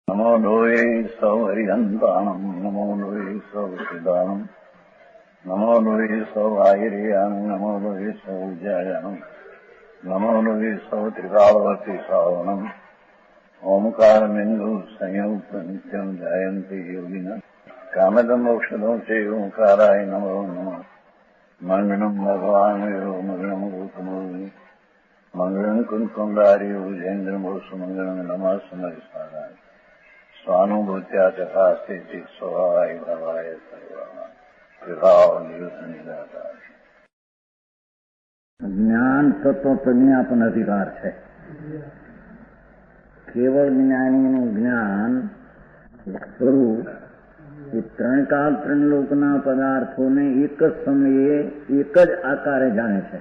નમો લોહે સૌ હરિહંતાણમ નમો લોહે સૌ સિદાનમ નમો લોહે સૌ આયર્યાણમ નમો લોહે સૌ જયાણમ નમો લોહે સૌ ત્રિકાળવતી સાવણમ ઓમકાર બિંદુ સંયુક્ત નિત્યમ જયંતિ યોગિના કામદમ મોક્ષદો છે ઓંકારાય નમો નમઃ મંગળમ ભગવાન વીરો મંગળમ ગૌતમોની મંગળમ કુંકુંડાર્યો જૈન્દ્રમોષ મંગળમ નમઃ સમરિસારાય સ્વાનુભૂત્યા ચકાસ્તે સ્વભાવાય ભવાય સર્વા વિભાવ નિયુદ્ધ નિરાકાર. જ્ઞાન થતો પ્રજ્ઞાપન અધિકાર છે. કેવળ જ્ઞાનીનું જ્ઞાન સ્વરૂપ એ ત્રણ કાળ ત્રણ લોકના પદાર્થોને એક જ સમયે એક જ આકારે જાણે છે.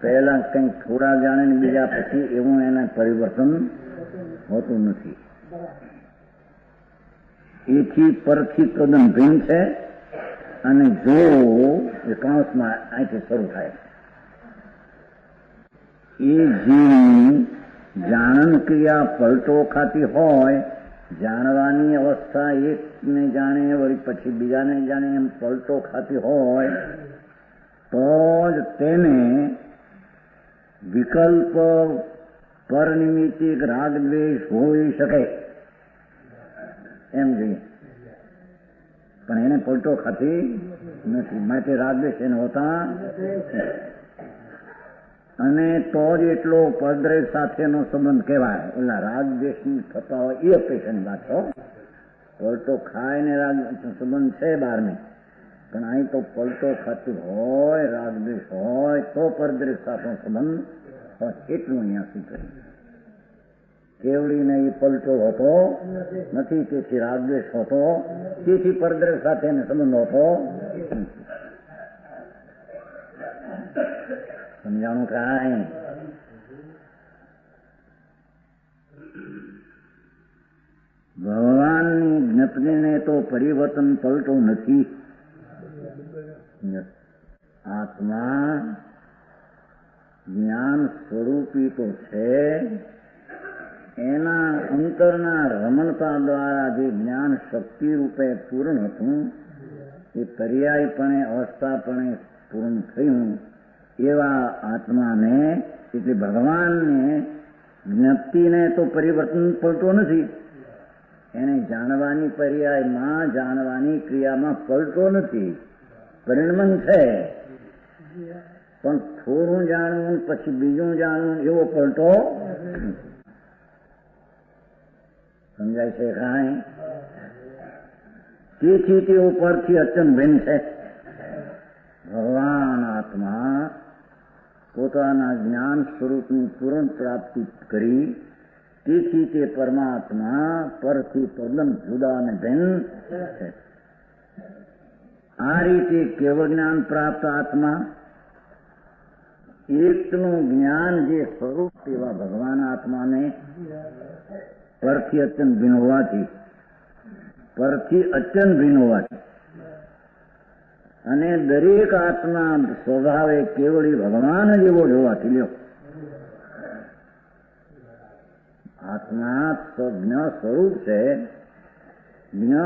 પહેલા કંઈક થોડા જાણે ને બીજા પછી એવું એના પરિવર્તન હોતું નથી. એથી પરથી તદ્દન ભિન્ન છે અને જો એકાંશમાં અહીંથી શરૂ થાય એ જીવની જાણન ક્રિયા પલટો ખાતી હોય, જાણવાની અવસ્થા એકને જાણે વળી પછી બીજાને જાણે એમ પલટો ખાતી હોય તો જ તેને વિકલ્પ પરનિમિત્તિક રાગ દ્વેષ હોઈ શકે એમ જોઈએ, પણ એને પલટો ખાતી નથી. માટે રાગ દ્વેષ એને હોતા અને તો જ એટલો પરદ્રેશ સાથેનો સંબંધ કહેવાય. એટલે રાગ દ્વેષની થતા હોય એ અપેક્ષાની વાત છો. પલટો ખાય ને રાગ સંબંધ છે બહારની, પણ અહીં તો પલટો ખાતું હોય, રાગ દ્વેષ હોય તો પરદ્રેશ સાથેનો સંબંધ હોય. એટલું અહીંયા સૂચન. કેવડીને એ પલટો હોતો નથી, તેથી રાગ દ્વેષ હોતો, તેથી પરદ્રેશ સાથે સંબંધ હોતો. સમજાણું કાંઈ? ભગવાનની જ્ઞપ્તિને તો પરિવર્તન પલટો નથી. આત્મા જ્ઞાન સ્વરૂપી તો છે, એના અંતરના રમણતા દ્વારા જે જ્ઞાન શક્તિ રૂપે પૂર્ણ હતું એ પર્યાયપણે અવસ્થાપણે પૂર્ણ થયું. એવા આત્માને એટલે ભગવાનને જ્ઞપ્તિને તો પરિવર્તન પલટો નથી, એને જાણવાની પર્યાયમાં જાણવાની ક્રિયામાં પલટો નથી. પરિણમન છે, પણ થોડું જાણવું પછી બીજું જાણવું એવો પલટો. સમજાય છે કાંઈ? તેથી તે ઉપરથી અત્યંત ભિન્ન છે. ભગવાન આત્મા પોતાના જ્ઞાન સ્વરૂપની પૂર્ણ પ્રાપ્તિ કરી, તેથી તે પરમાત્મા પરથી તદ્દન જુદા અને ભિન્ન છે. આ રીતે કેવળ જ્ઞાન પ્રાપ્ત આત્મા એકનું જ્ઞાન જે સ્વરૂપ તેવા ભગવાન આત્માને પરથી અત્યંત ભિન્ન હોવાથી અને દરેક આત્મા સ્વભાવે કેવળી ભગવાન જેવો જોવાથી લ્યો, આત્મા જ્ઞ સ્વરૂપ છે. જ્ઞ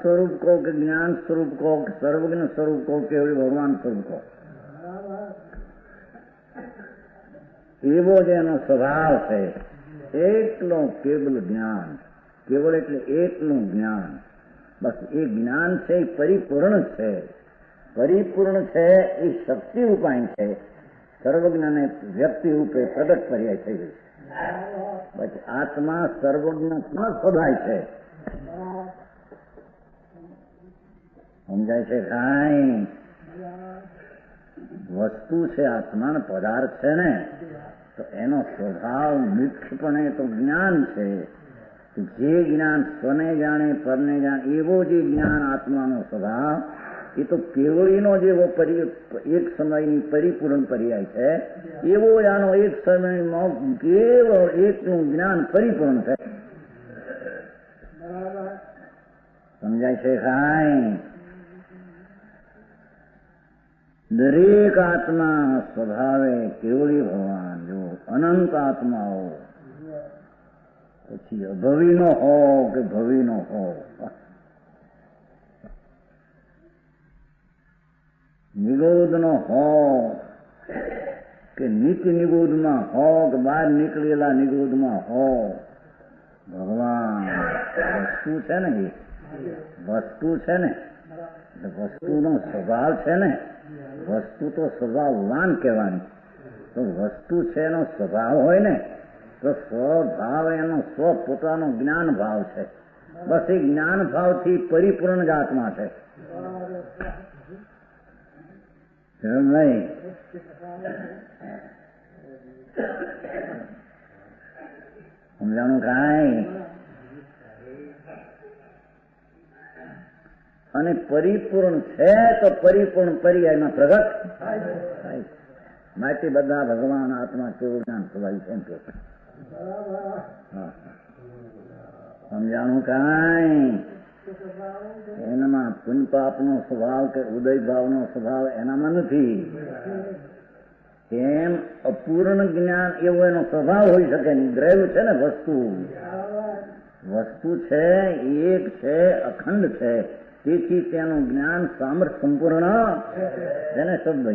સ્વરૂપ કહો કે જ્ઞાન સ્વરૂપ કહો કે સર્વજ્ઞ સ્વરૂપ કહો કે ભગવાન સ્વરૂપ કહો, એવો જ એનો સ્વભાવ છે. એકલો કેવલ જ્ઞાન. કેવળ એટલે એકલું જ્ઞાન. બસ એ જ્ઞાન છે એ પરિપૂર્ણ છે. પરિપૂર્ણ છે એ શક્તિ રૂપાય છે. સર્વજ્ઞને વ્યક્તિ રૂપે પ્રગટ પર્યાય થઈ ગઈ. પછી આત્મા સર્વજ્ઞ પણ શોધાય છે. સમજાય છે કાંઈ? વસ્તુ છે આત્મા, પદાર્થ છે ને, તો એનો સ્વભાવ મુખ્યપણે તો જ્ઞાન છે. જે જ્ઞાન સ્વને જાણે પરને જાણે એવો જે જ્ઞાન આત્માનો સ્વભાવ એ તો કેવળીનો જેવો એક સમયની પરિપૂર્ણ પર્યાય છે, એવો આનો એક સમયમાં કેવળ એકનું જ્ઞાન પરિપૂર્ણ છે. સમજાય છે કાંઈ? દરેક આત્મા સ્વભાવે કેવળી ભગવાન જો અનંત આત્માઓ પછી અભવીનો હો કે ભવીનો હો, નિગોદનો હો કે નીતિ નિગોદમાં હો કે બહાર નીકળેલા નિગોદમાં હો, ભગવાન વસ્તુ છે ને, એ વસ્તુ છે ને, વસ્તુનો સ્વભાવ છે ને, વસ્તુ તો સ્વભાવવાન કહેવાની. તો વસ્તુ છે એનો સ્વભાવ હોય ને, તો સ્વભાવ એનો સ્વ પોતાનો જ્ઞાન ભાવ છે. બસ એ જ્ઞાન ભાવથી પરિપૂર્ણ જ આત્મા છે. નહીં સમજાણું કાંઈ? અને પરિપૂર્ણ છે તો પરિપૂર્ણ પર્યાયમાં પ્રગટ થાય. માટે બધા ભગવાન આત્મા કેવું જ્ઞાન સ્વભાવ એમ કે સમજાણું કાંઈ? એનામાં પુણ્ય પાપનો સ્વભાવ કે ઉદય ભાવનો સ્વભાવ એનામાં નથી. એમ અપૂર્ણ જ્ઞાન એવો એનો સ્વભાવ હોઈ શકે નહીં. દ્રવ્ય છે ને, વસ્તુ છે, એક છે, અખંડ છે. તેથી તેનું જ્ઞાન સામર્થ્ય સંપૂર્ણ તેને શબ્દ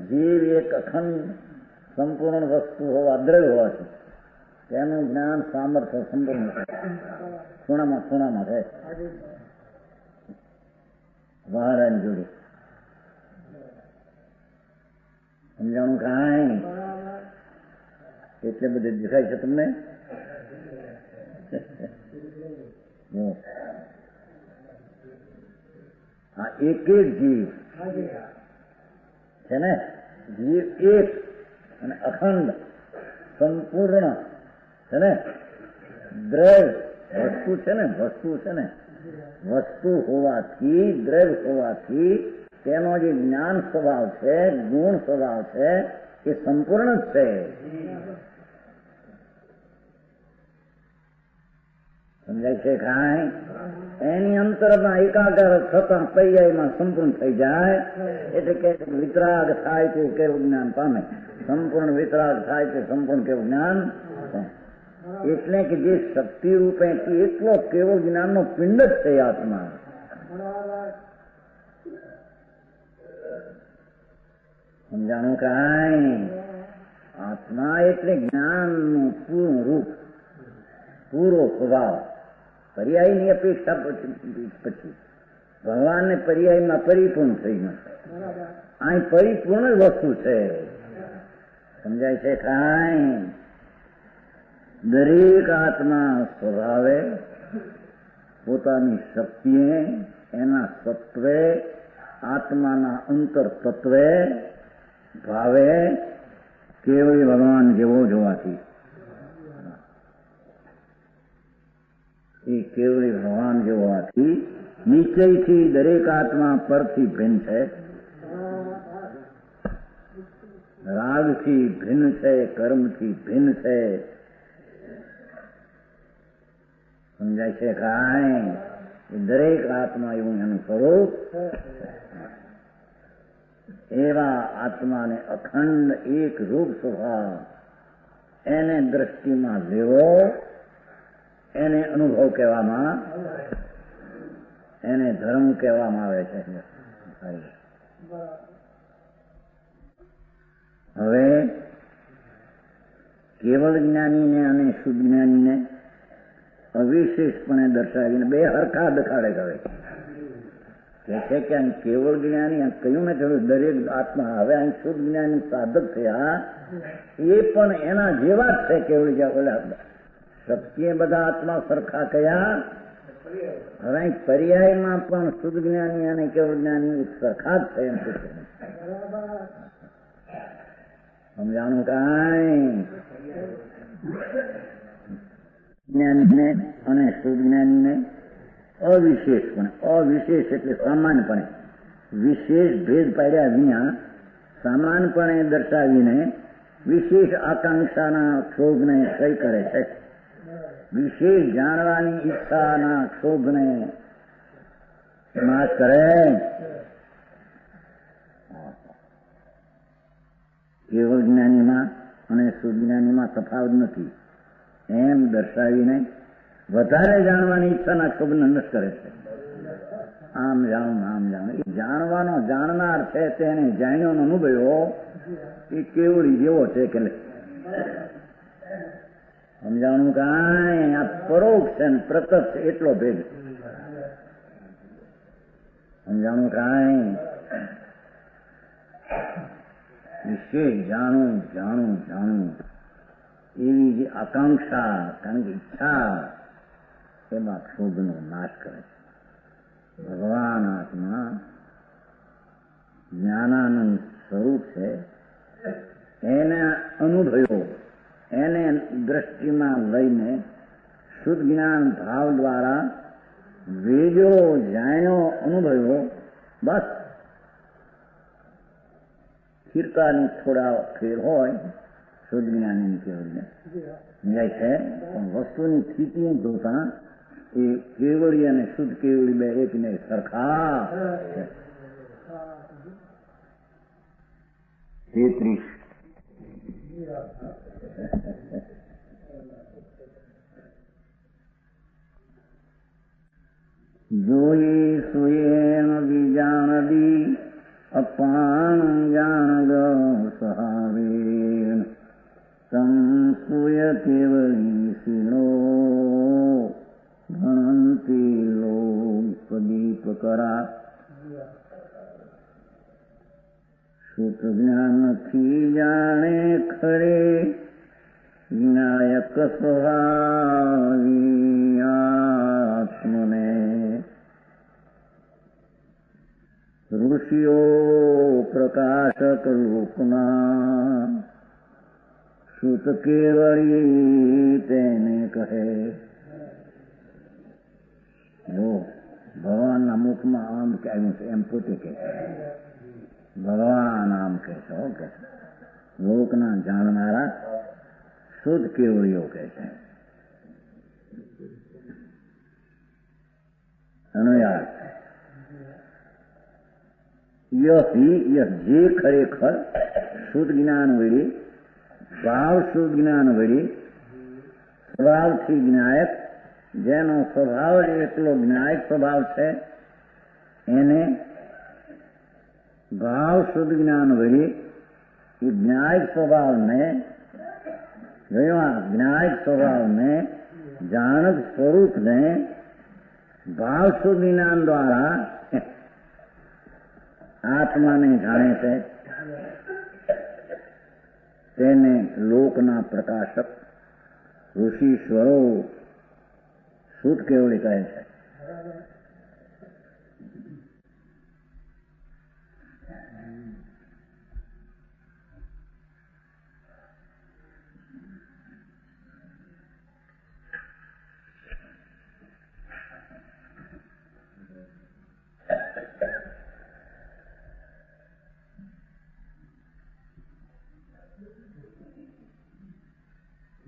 જીવ એક અખંડ સંપૂર્ણ વસ્તુ હોવા, દ્રવ્ય હોવાથી તેનું જ્ઞાન સામર્થ્ય સંપૂર્ણ ખૂણામાં રહે મહારાજ જોડે. સમજાણું કાંઈ? એટલે બધે દેખાય છે તમને. આ એક જ જીવ છે ને, જીવ એક અને અખંડ સંપૂર્ણ છે ને, દ્રવ્ય વસ્તુ છે ને, વસ્તુ હોવાથી, દ્રવ્ય હોવાથી તેનો જે જ્ઞાન સ્વભાવ છે, ગુણ સ્વભાવ છે, એ સંપૂર્ણ જ છે. સમજાય છે કાંઈ? એની અંતરમાં એકાગ્ર થતા પર્યાયમાં સંપૂર્ણ થઈ જાય એટલે કે વિતરાગ થાય તે કેવું જ્ઞાન પામે. સંપૂર્ણ વિતરાગ થાય તે સંપૂર્ણ કેવું જ્ઞાન. એટલે કે જે શક્તિ રૂપે એટલો કેવળ જ્ઞાનનો પિંડ જ છે આત્મા. સમજાણું કાંઈ? આત્મા એટલે જ્ઞાનનું પૂર્ણ રૂપ, પૂરો સ્વભાવ. પર્યાયની અપેક્ષા પછી ભગવાનને પર્યાયમાં પરિપૂર્ણ થઈ ગયું. અહીં પરિપૂર્ણ વસ્તુ છે. સમજાય છે કાંઈ? દરેક આત્મા સ્વભાવે પોતાની શક્તિએ, એના સત્વે, આત્માના અંતર તત્વે, ભાવે કેવળી ભગવાન જેવો જોવાથી, એ કેવળી ભગવાન જોવાથી નિશ્ચયથી દરેક આત્મા પરથી ભિન્ન છે, રાગથી ભિન્ન છે, કર્મથી ભિન્ન છે. સમજાય છે કાંઈ? દરેક આત્મા એવું એનું સ્વરૂપ. એવા આત્માને અખંડ એક રૂપ સ્વભાવ એને દ્રષ્ટિમાં લેવો, એને અનુભવ કહેવામાં, એને ધર્મ કહેવામાં આવે છે. હવે કેવળ જ્ઞાનીને અને શુદ્ધ જ્ઞાનીને અવિશેષપણે દર્શાવીને બે હરખા દેખાડે કરે છે કે અહીં કેવળ જ્ઞાની કહ્યું ને કહ્યું દરેક આત્મા. હવે અહીં શુદ્ધ જ્ઞાની સાધક થયા એ પણ એના જેવા જ છે. કેવળ ઓલા શક્તિએ બધા આત્મા સરખા કયા. હવે અહીં પર્યાયમાં પણ શુદ્ધ જ્ઞાની અને કેવળ જ્ઞાની સરખા જ છે એમ કે છે. સમજાણું કાંઈ? જ્ઞાનીને અને શુદ્ધ જ્ઞાનીને અવિશેષપણે, અવિશેષ એટલે સામાન્યપણે, વિશેષ ભેદ પાડ્યા વિના સામાન્યપણે દર્શાવીને વિશેષ આકાંક્ષાના ક્ષોભને સહી કરે છે. વિશેષ જાણવાની ઈચ્છાના ક્ષોભને નાશ કરે. કેવળ જ્ઞાનીમાં અને શુદ્ધજ્ઞાનીમાં તફાવત નથી એમ દર્શાવીને વધારે જાણવાની ઈચ્છાના ક્ષોભને નષ્ટ કરે છે. આમ જાણું આમ જાણું, એ જાણવાનો જાણનાર છે તેને જાણ્યો અનુભવ્યો એ કેવડી જેવો છે કે સમજાવવાનું કાંઈ આ પરોક્ષ છે ને પ્રત્યક્ષ એટલો ભેદ. સમજાવવાનું કાંઈ વિશેષ જાણું જાણું જાણું એવી જે આકાંક્ષા, કારણ કે ઈચ્છા એમાં ક્ષોભનો નાશ કરે છે. ભગવાન આત્મા જ્ઞાનાનંદ સ્વરૂપ છે, એને અનુભવ્યો, એને દ્રષ્ટિમાં લઈને શુદ્ધ જ્ઞાન ભાવ દ્વારા વેદ્યો જાણ્યો અનુભવ્યો. બસ સ્થિરતાની થોડા ફેર હોય શુદ્ધ જ્ઞાનની કેવળને જાય છે, પણ વસ્તુની સ્થિતિ જોતા એ કેવળી અને શુદ્ધ કેવળી બે એકને સરખા છે. 33 જોઈ સુયેન બીજાણદી અપાણ જાણગ સહાવેન સંસુય કેવળી શિલો ભણંતી લોકદીપકરા. શુદ્ધ જ્ઞાનથી જાણે ખરે વિનાયક સ્વભાવી આત્મને. ઋષિઓ પ્રકાશક લોકના શુદ્ધ કેવળી તેને કહે. ભગવાનના મુખમાં આમ કે આવ્યું છે એમ પોતે કે ભગવાન આમ કે છે, લોકના જાણનારા શુદ્ધ કેવળીઓ કહે છે. અનુયાત જે ખરેખર શુદ્ધ જ્ઞાન વળી, ભાવ શુદ્ધ જ્ઞાન વળી, સ્વભાવથી જ્ઞાયક, જેનો સ્વભાવ એટલો જ્ઞાયક સ્વભાવ છે, એને ભાવ શુદ્ધ જ્ઞાન વળી એ જ્ઞાયક સ્વભાવને જ્ઞાયક સ્વભાવને જાણક સ્વરૂપને ભાવ શુદ્ધ જ્ઞાન દ્વારા આત્માને જાણે છે. તેને લોકના પ્રકાશક ઋષિશ્વરો શુદ્ધ કેવળી કહે છે.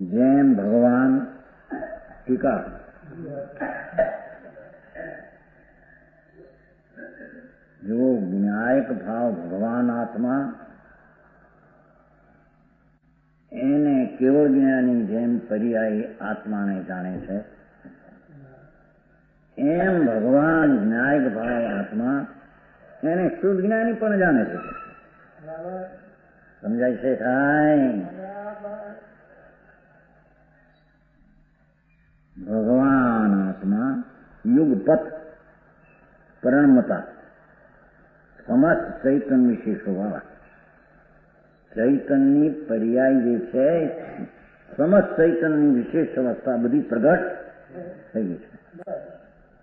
જેમ ભગવાન ટીકા જો જ્ઞાયક ભાવ ભગવાન આત્મા એને કેવળ જ્ઞાની જેમ પર્યાયી આત્માને જાણે છે, એમ ભગવાન જ્ઞાયક ભાવ આત્મા એને શુદ્ધ જ્ઞાની પણ જાણે છે. સમજાય છે કાંઈ? ભગવાન આત્મા યુગપથ પરણમતા સમસ્ત ચૈતન વિશેષોવાળા, ચૈતનની પર્યાય જે છે સમસ્ત ચૈતનની વિશેષ અવસ્થા બધી પ્રગટ થઈ ગઈ છે.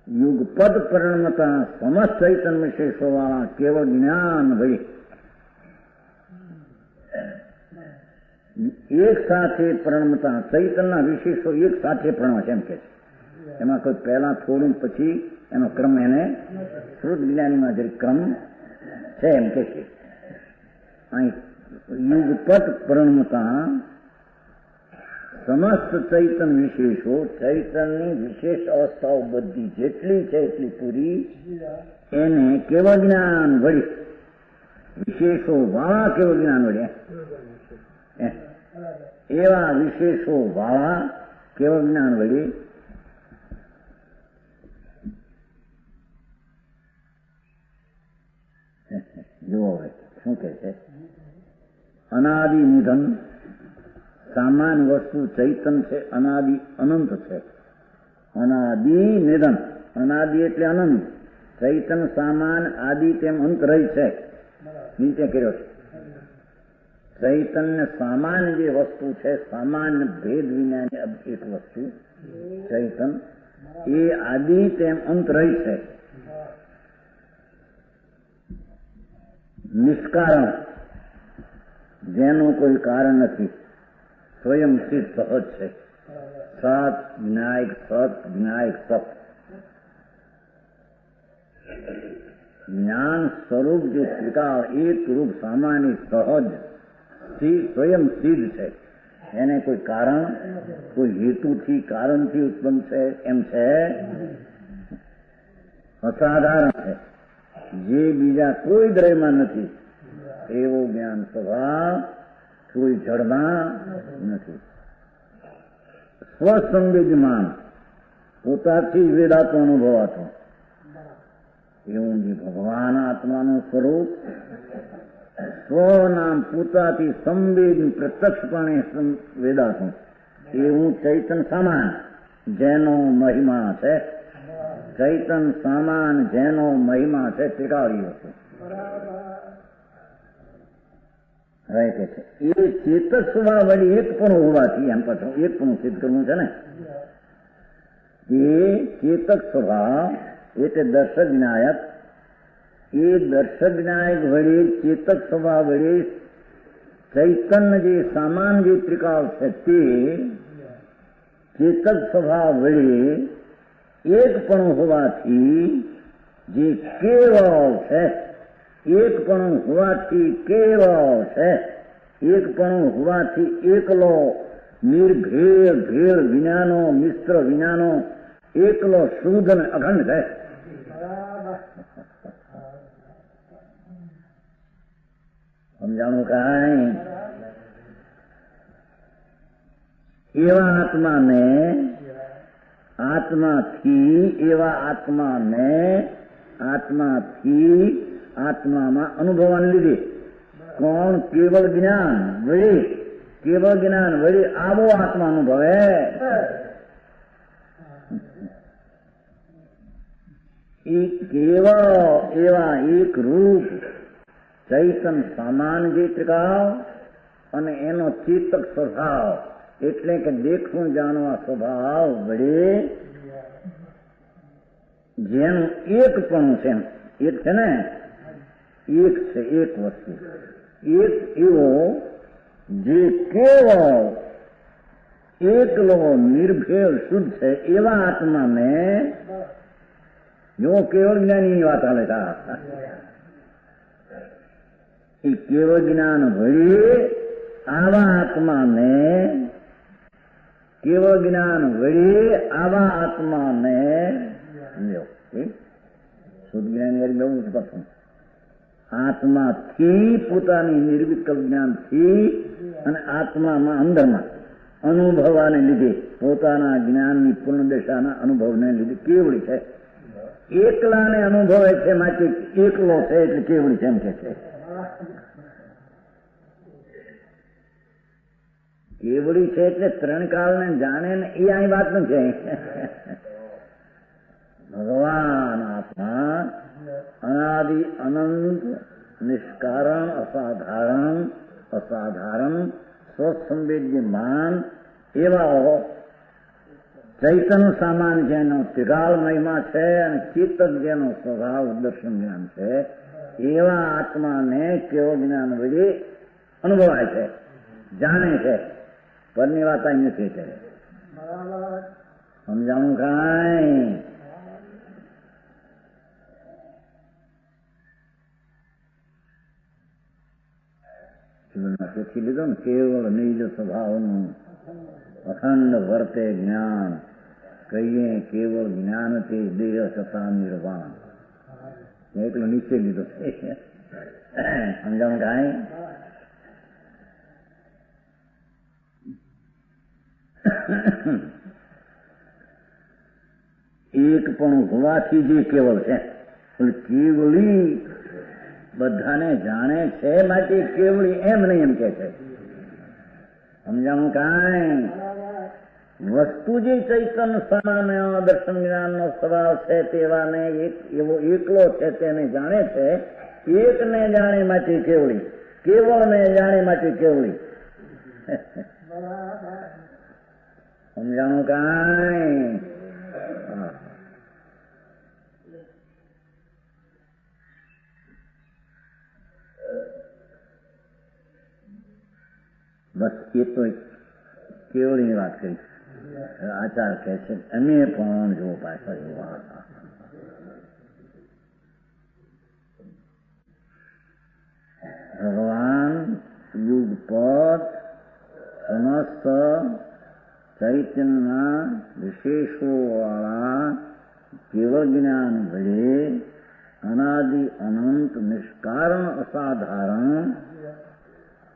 યુગપદ પરણમતા સમસ્ત ચૈતન વિશેષોવાળા કેવળ જ્ઞાન વળી એક સાથે પ્રણમતા ચૈતનના વિશેષો એક સાથે પ્રણમે છે એમ કે છે. એમાં કોઈ પહેલા થોડું પછી એનો ક્રમ એને શુદ્ધ જ્ઞાનીમાં જે ક્રમ છે એમ કે છે. અહીં યુગપત પ્રણમતા સમસ્ત ચૈતન વિશેષો, ચૈતનની વિશેષ અવસ્થાઓ બધી જેટલી છે એટલી પૂરી એને કેવળ જ્ઞાન વળી વિશેષો વાળા કેવળ જ્ઞાન વળી એવા વિશેષો વાળા કેવળ જ્ઞાન વળી જુઓ હવે શું કે છે? અનાદિ નિધન સામાન્ય વસ્તુ ચૈતન છે, અનાદિ અનંત છે. અનાદિ નિધન, અનાદિ એટલે અનંત, ચૈતન સામાન આદિ તેમ અંત રહી છે. નીચે કર્યો છે ચૈતન્ય સામાન્ય જે વસ્તુ છે, સામાન્ય ભેદ વિનાની એક વસ્તુ ચૈતન, એ આદિ તેમ અંત રહી છે. નિષ્કારણ, જેનું કોઈ કારણ નથી, સ્વયંથી સહજ છે. સત જ્ઞાયક, સત જ્ઞાયક, સત જ્ઞાન સ્વરૂપ જે ત્રિકાળ એક રૂપ સામાન્ય સહજ સ્વયં સિદ્ધ છે. એને કોઈ કારણ, કોઈ હેતુથી, કારણથી ઉત્પન્ન છે એમ છે, અસાધારણ છે, જે બીજા કોઈ દ્રવ્યમાં નથી. એવું જ્ઞાન સ્વભાવ કોઈ જડમાં નથી. સ્વસંવેદમાન, પોતાથી વેદાતો અનુભવાતો એવું જે ભગવાન આત્માનું સ્વરૂપ સ્વનામ પોતાથી સંવેદ પ્રત્યક્ષપણે વેદાતું એવું ચૈતન સામાન જેનો મહિમા છે, ચૈતન સામાન જેનો મહિમા છે, ત્રિકાળી વસ્તુ હવે કે છે એ ચેતક સ્વભાવ વળી એક પણ હોવાથી, એમ પાછું એક પણ સિદ્ધ કરવું છે ને, એ ચેતક સ્વભાવ એટલે દર્શક જ્ઞાયક, એ દર્શક જ્ઞાયક વળી ચેતક સ્વભાવ વળી ચૈતન્ય જે સામાન જે ત્રિકાળ છે તે ચેતક સ્વભાવ વળી એક પણ હોવાથી જે કેવળ છે, એક પણ હોવાથી કેવળ છે, એક પણ હોવાથી એકલો નિર્ભેળ ભેળ વિનાનો મિશ્ર વિનાનો એકલો શુદ્ધ અને અખંડ છે. સમજાણું કાંઈ? એવા આત્માને, આત્માથી એવા આત્માને, આત્માથી આત્મામાં અનુભવવાને લીધે કોણ? કેવળ જ્ઞાન વળી, કેવળ જ્ઞાન વળી આવો આત્મા અનુભવે. એ કેવળ એવા એક રૂપ ચૈતન સામાન જે ત્રિકાળ અને એનો ચેતક સ્વભાવ એટલે કે દેખવું જાણવા સ્વભાવ વડે જેનું એક પણ છે, એક છે ને, એક છે, એક વસ્તુ, એક એવો જે કેવળ એકલો નિર્ભેળ શુદ્ધ છે એવા આત્માને જો કેવળ જ્ઞાનીની વાત હાલે એ કેવળ જ્ઞાન વળી આવા આત્માને, કેવળ જ્ઞાન વળી આવા આત્માને શુદ્ધ જ્ઞાન બહુ જ પસંદ. આત્માથી પોતાની નિર્વિકલ્પ જ્ઞાનથી અને આત્મામાં અંદરમાં અનુભવાને લીધે પોતાના જ્ઞાનની પૂર્ણ દશાના અનુભવને લીધે કેવળી છે. એકલાને અનુભવે છે માટે એકલો છે એટલે કેવળી છે એમ કે છે. કેવળી છે એટલે ત્રણ કાળને જાણે ને એ અહીં વાત નથી. ભગવાન આત્મા અનાદિ અનંત નિષ્કારણ અસાધારણ અસાધારણ સ્વસંવેદ્યમાન એવા ચૈતન સામાન જેનો ત્રિકાળ મહિમા છે અને ચેતક જેનો સ્વભાવ દર્શન જ્ઞાન છે એવા આત્માને કેવળ જ્ઞાન વડે અનુભવાય છે, જાણે છે. પરની વાત અહીં નથી છે. સમજાણું કાંઈ? તેથી લીધો ને કેવળ નિજ સ્વભાવનું અખંડ વર્તે જ્ઞાન, કહીએ કેવળ જ્ઞાનથી દેહ સતા નિર્વાણ. એટલો નીચે લીધો છે. સમજાણું કાંઈ? એક પણ હોવાથી જે કેવળ છે, કેવળી બધાને જાણે છે માટે કેવળી એમ નહીં એમ કે છે. સમજાણું કાંઈ? વસ્તુ જે ચૈતન સમાન દર્શન જ્ઞાનનો સ્વભાવ છે તેવાને એવો એકલો છે તેને જાણે છે. એકને જાણે માટે કેવળી, કેવળને જાણે માટે કેવળી. સમજાણું કાંઈ? બસ એ તો કેવળની વાત કરી. આચાર કહે છે અમે પણ જો પાછળ જોવા ભગવાન યુગપદ સમસ્ત ચૈતન્યના વિશેષો વાળા કેવળ જ્ઞાન વડે અનાદિ અનંત નિષ્કારણ અસાધારણ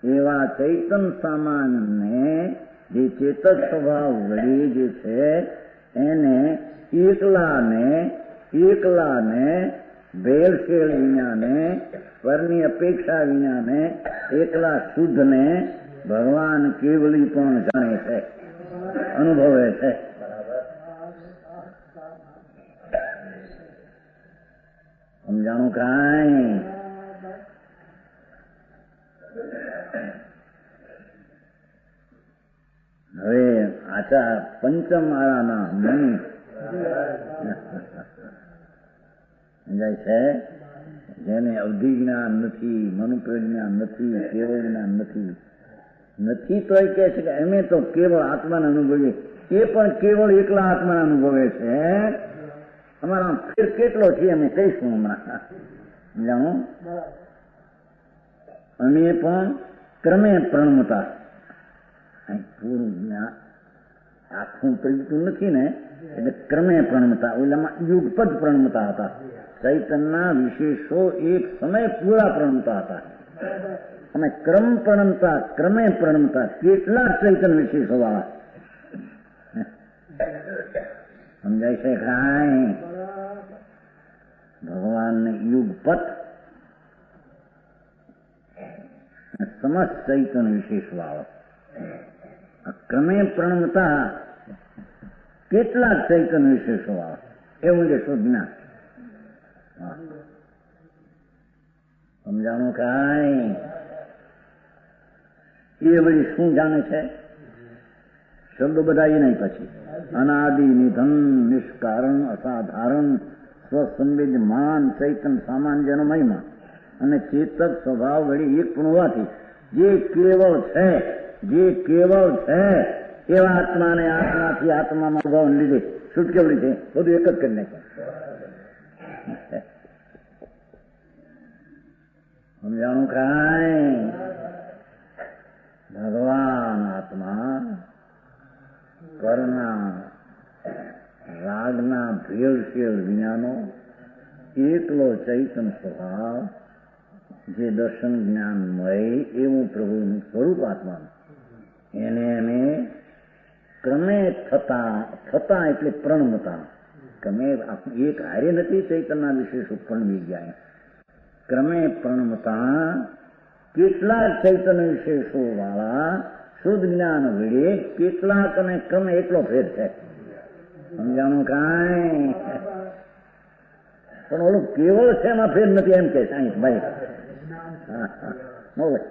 એવા ચૈતન સામાન્યને જે ચેતક સ્વભાવ વડે જે છે એને એકલાને ભેળસેળ વિનાને પરની અપેક્ષા વિનાને એકલા શુદ્ધને ભગવાન કેવલી પણ જાણે છે, અનુભવે છે. સમજાણું કાંઈ? હવે આચાર પંચમ આળાના મની સમજાય છે. જેને અવધિ જ્ઞાન નથી, મનુપ્ર જ્ઞાન નથી, કેવળ જ્ઞાન નથી તો એ કહે છે કે અમે તો કેવળ આત્માને અનુભવીએ. એ પણ કેવળ એકલા આત્માને અનુભવે છે. અમારા ફેર કેટલો છે અમે કહીશું હમણાં. જાણો અમે પણ ક્રમે પ્રણમતા પૂરું જ્ઞાન આખું પ્રગટું નથી ને એટલે ક્રમે પ્રણમતા. ઓલામાં યુગપદ પ્રણમતા હતા. ચૈતનના વિશેષો એક સમય પૂરા પ્રણમતા હતા અને ક્રમે પ્રણમતા કેટલાક ચૈતન વિશેષો વાળા. સમજાય છે કાંઈ? ભગવાનને યુગપત સમસ્ત ચૈતન વિશેષ વાળો ક્રમે પ્રણમતા કેટલાક ચૈતન વિશેષો વાળો એવું જે શુદ્ધના. સમજાણું કાંઈ? એ બધી શું જાણે છે? શબ્દો બધા એ નહીં. પછી અનાદિ નિધન નિષ્કારણ અસાધારણ સ્વસંવેદમાન ચૈતન સામાન્યનો મહિમા અને ચેતક સ્વભાવ વળી એક પણ હોવાથી જે કેવળ છે એવા આત્માને આત્માથી આત્મામાં ભાવ લીધે શુદ્ધ કેવડી છે. બધું એક જ કરી નાખે. સમજાણું કાંઈ? ભગવાન આત્મા કરના રાગના ભેળસેળ વિનાનો એકલો ચૈતન સ્વભાવ જે દર્શન જ્ઞાનમય એવું પ્રભુનું સ્વરૂપ આત્માનું એને અમે ક્રમે થતા એટલે પ્રણમતા. ક્રમે એક હારે નથી ચૈતનના વિશેષ પ્રણમી ગયા. ક્રમે પ્રણમતા કેટલાક ચૈતન વિશેષો વાળા શુદ્ધ જ્ઞાન વડે કેટલાક અને ક્રમે એટલો ફેર છે. સમજાણું કાંઈ? પણ ઓલું કેવળ છે એમાં ફેર નથી એમ કે સાંઈ ભાઈ.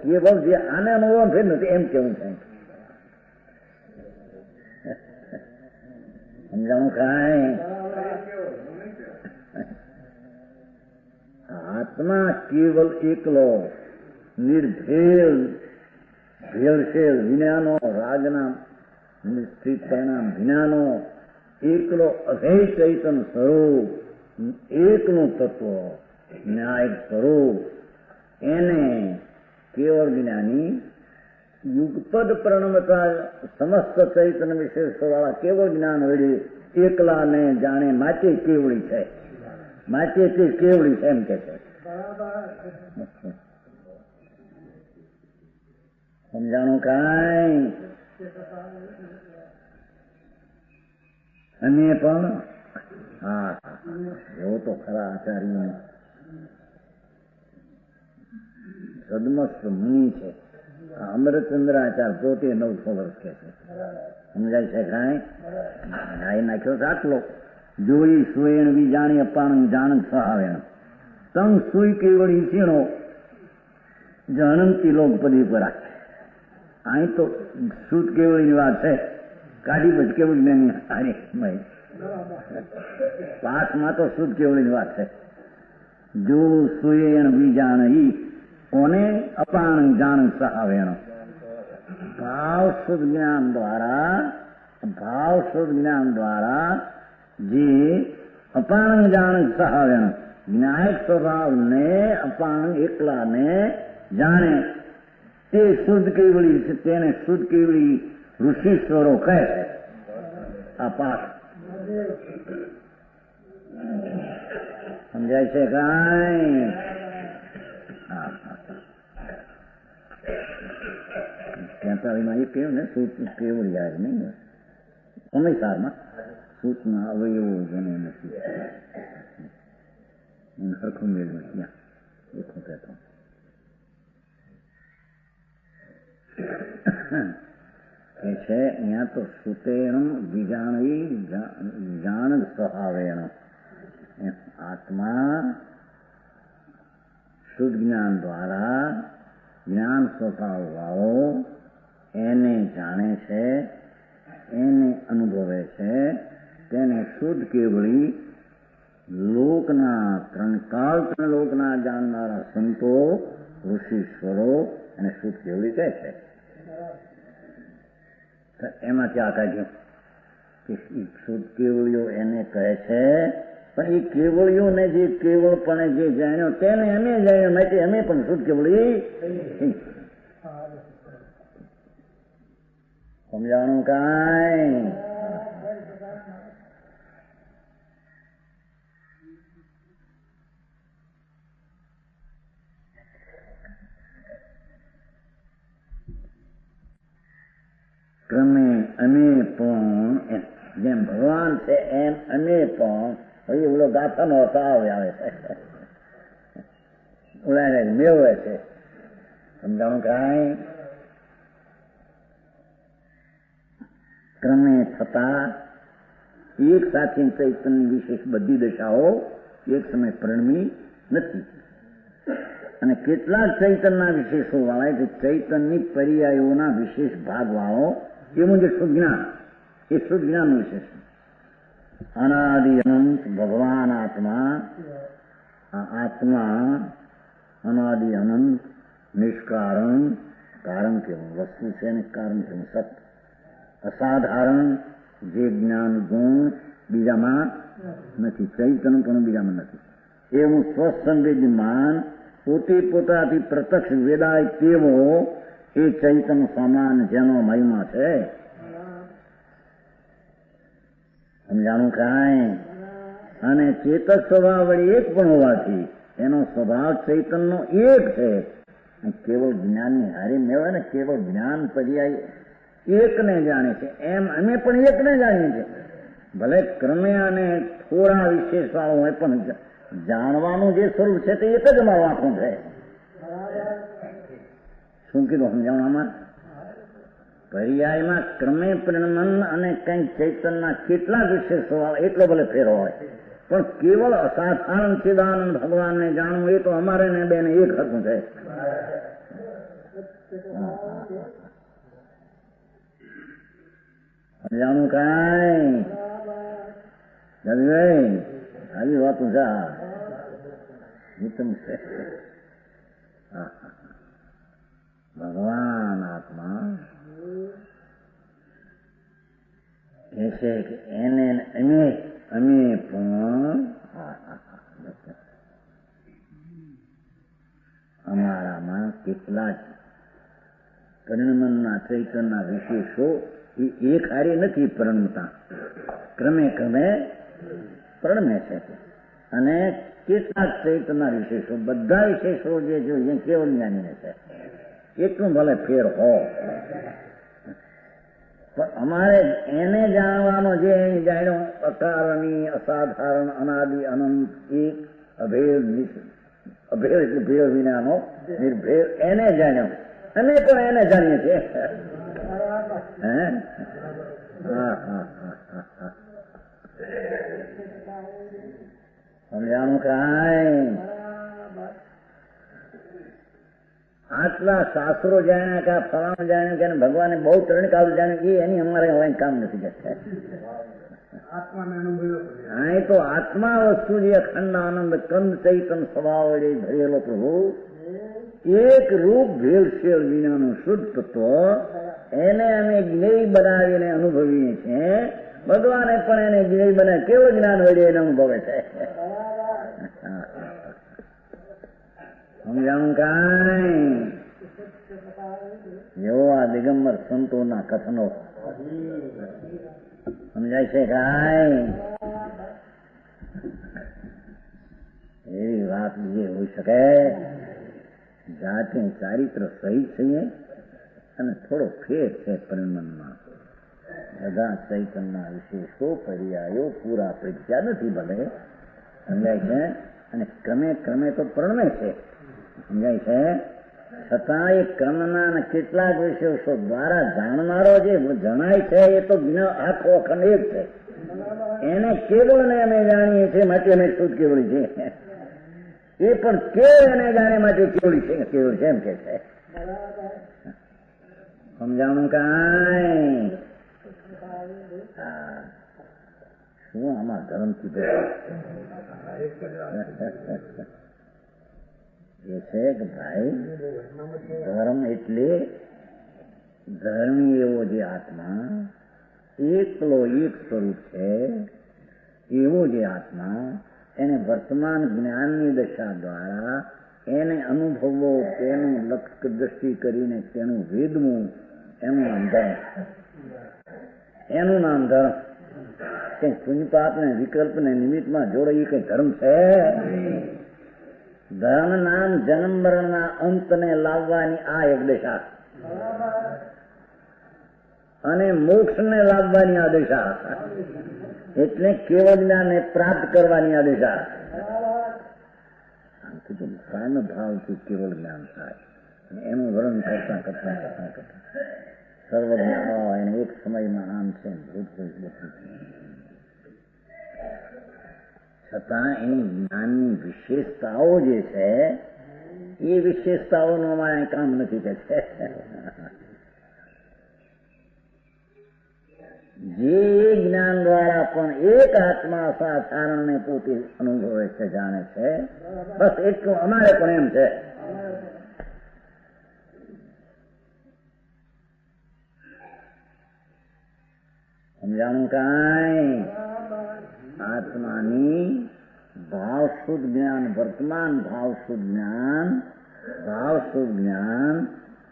કેવળ જે આને અનુભવ ફેર નથી એમ કેવું છે. સમજાણું કાંઈ? આત્મા કેવલ એકલો નિર્ભેળ ભેળસેળ વિનાનો રાગના નિશ્ચિતતાના વિનાનો એકલો અભય ચૈતન સ્વરૂપ એકનું તત્વ ન્યાય સ્વરૂપ એને કેવળ જ્ઞાની યુગપદ પ્રણમતા સમસ્ત ચૈતન વિશેષ વાળા કેવળ જ્ઞાન વડે એકલાને જાણે માટે કેવળી છે. માટે તે કેવળી છે એમ કે છે. સમજાણું કાંઈ? અને પણ હા એવો તો ખરા આચાર્ય સદમસ્ત મુનિ છે. અમરચંદ્રાચાર્ય પોતે 900 વર્ષ કે છે. સમજાય છે કાંઈ? ગાઈ નાખ્યો આટલો જોઈ સુએણ વિજાણી અપાણ જાણ સહાવેણ તંગ સુઈ કેવળી ચીણો જણંતી લોકપદી પર અહીં તો શુદ્ધ કેવળીની વાત છે. કાઢી પછી કેવળી ને હારે પાઠમાં તો શુદ્ધ કેવળીની વાત છે. જો સુએણ વિજાણ ઈ ઓને અપાણ જાણ સહાવેણ ભાવ શુદ્ધ જ્ઞાન દ્વારા જે અપાણ જાણ સહાવેણ જ્ઞાયક સ્વભાવને અપાણ એકલાને જાણે તે શુદ્ધ કેવળી છે. તેને શુદ્ધ કેવળી ઋષિશ્વરો કહે છે. આ પાઠ સમજાય છે કાંઈ? ત્યાં એ કેવું ને સૂત કેવળી આવે નહીં સમયસારમાં સૂતના અવયવો ગણે નથી સરખું મેળવે ત્યાં દેખું કહેતો એ છે અહીંયા તો સુતેણ વિજાણી જાણ સહાવેણ આત્મા શુદ્ધ જ્ઞાન દ્વારા જ્ઞાન સ્વભાવ વાળો એને જાણે છે, એને અનુભવે છે. તેને શુદ્ધ કેવળી લોકના ત્રણ લોકના જાણનારા સંતો ઋષિશ્વરો અને શુદ્ધ કેવળી કહે છે. એમાંથી આ કાઢ્યું કે શુદ્ધ કેવળીઓ એને કહે છે. પણ એ કેવળીઓને જે કેવળપણે જે જાણ્યો તેને અમે જાણ્યો માટે અમે પણ શુદ્ધ કેવળી સમજાણું કાંઈ? ક્રમે અમે પણ જેમ ભગવાન છે એમ અમે પણ હવે ઓલો ગાથાનો તાવ આવે છે ઓલા મેળવે છે. સમજાણું કાંઈ? ક્રમે થતા એક સાથે ચૈતન્ય વિશેષ બધી દશાઓ એક સમય પરિણમી નથી. અને કેટલાક ચૈતનના વિશેષો વાળા એટલે ચૈતનની પર્યાયોના વિશેષ ભાગ વાળો એવું જે શુદ્ધ જ્ઞાન એ શુદ્ધ જ્ઞાન વિશેષ અનાદિ અનંત ભગવાન આત્મા અનાદિ અનંત નિષ્કારણ કારણ કેવું વસ્તુ છે ને કારણ કેવું સત અસાધારણ જે જ્ઞાન ગુણ બીજામાં નથી, ચૈતન્ય પણ બીજામાં નથી. એવું સ્વસંવેદમાન પોતે પોતાથી પ્રત્યક્ષ વેદાય તેવો એ ચૈતન્ય સમાન જેનો મહિમા છે. સમજાણું કાંઈ? અને ચેતક સ્વભાવ વળી એક પણ હોવાથી એનો સ્વભાવ ચૈતન્યનો એક છે. કેવળ જ્ઞાનની હારી મેળવે ને કેવળ જ્ઞાન પર્યાય એકને જાણે છે એમ અમે પણ એકને જાણીએ છીએ. ભલે ક્રમે અને થોડા વિશેષ વાળો હોય પણ જાણવાનું જે સ્વરૂપ છે તે એક જ અમારું આખું છે. શું કીધું સમજાવવામાં? પર્યાયમાં ક્રમે પરિણમન અને કંઈક ચૈતનના કેટલા વિશેષો એટલો ભલે ફેર હોય પણ કેવળ અસાધારણ ચિદાનંદ ભગવાનને જાણવું એ તો અમારે ને બેને એક હતું છે. સમજાણું કાંઈ? આવી વાતું છે ઉત્તમ છે. ભગવાન આત્મા કહે છે કે એને અમે પણ અમારામાં કેટલા જ પરિણમનના ચૈતનના વિશેષો એ એક હારે નથી પરિણમતા, ક્રમે ક્રમે પરિણમે છે. અને કેટલાક ચૈતનના વિશેષો બધા વિશેષો જે જોઈએ કેવળ જ્ઞાનીને છે એટલું ભલે ફેર હો પણ અમારે એને જાણવાનો જે જાણ્યો અકારણી અસાધારણ અનાદિ અનંત એક અભેદ અભેદ એટલે ભેદ વિનાનો નિર્ભેદ એને જાણ્યો. અમે પણ એને જાણીએ છીએ. સમજાણું કાંઈ? આટલા શાસ્ત્રો જાણ્યા કે ફલાણું જાણ્યું કે ભગવાને બહુ તરણકાલ જાણ્યું એ એની અમારે હવે કામ નથી કરતા. અહીં તો આત્મા વસ્તુ જે અખંડ આનંદ કંદ ચૈતન સ્વભાવ વડે ભરેલો પ્રભુ એક રૂપ ભેળસેળ વિનાનો શુદ્ધ તત્વ એને અમે જ્ઞેય બનાવીને અનુભવીએ છીએ. ભગવાને પણ એને જ્ઞેય બનાવે કેવું જ્ઞાન વડે એને અનુભવે છે. સમજાણું કાંઈ? એવો આ દિગંબર સંતોના કથનો સમજાય છે કાંઈ? એવી વાત જે હોઈ શકે. જાતે ચારિત્ર સહિત છીએ અને થોડો ફેર છે પરિણમમાં. બધા ચૈતનના વિશેષો પર્યાયો પૂરા પ્રખ્યા નથી ભલે સમજાય છે. અને ક્રમે ક્રમે તો પ્રણમે છે સમજાય છે. છતાં એ ક્રમના અને કેટલાક વિશેષો દ્વારા જાણનારો જે જણાય છે એ તો આખો અખંડ એક છે. એને કેવળને અમે જાણીએ છીએ માટે અમે શુદ્ધ કેવળી છે. એ પણ કેવળ એને જાણે માટે કેવળી છે કેવળ છે એમ કે છે. સમજાણું કાંઈ? શું આમાં ધર્મ કીધું એ છે કે ભાઈ ધર્મ એટલે ધર્મી એવો જે આત્મા એકલો એક સ્વરૂપ છે એવો જે આત્મા એને વર્તમાન જ્ઞાનની દશા દ્વારા એને અનુભવો તેનું લક્ષ્ય દ્રષ્ટિ કરીને તેનું વેદવું એનું નામ ધર્મ. એનું નામ ધર્મ. કઈ પુણ્યપાપ ને વિકલ્પ ને નિમિત્તમાં જોડે એ કઈ ધર્મ છે? ધર્મ નામ જન્મ મરણના અંતને લાવવાની આ એક દશા અને મોક્ષને લાવવાની આ દશા એટલે કેવળ જ્ઞાનને પ્રાપ્ત કરવાની આ દશા. પ્રાણ ભાવથી કેવળ જ્ઞાન થાય એનું વર્ણન કરતા કરતા કરતા કરતા સર્વજ્ઞ એને એક સમયમાં આમ છે છતાં એની જ્ઞાનની વિશેષતાઓ જે છે એ વિશેષતાઓનું અમારે કામ નથી કે છે. જે જ્ઞાન દ્વારા પણ એક આત્મા સાધારણને પોતે અનુભવે છે જાણે છે બસ એટલું અમારે પણ એમ છે. સમજાણું કાંઈ? આત્માની ભાવ શુદ્ધ જ્ઞાન વર્તમાન ભાવ શુદ્ધ જ્ઞાન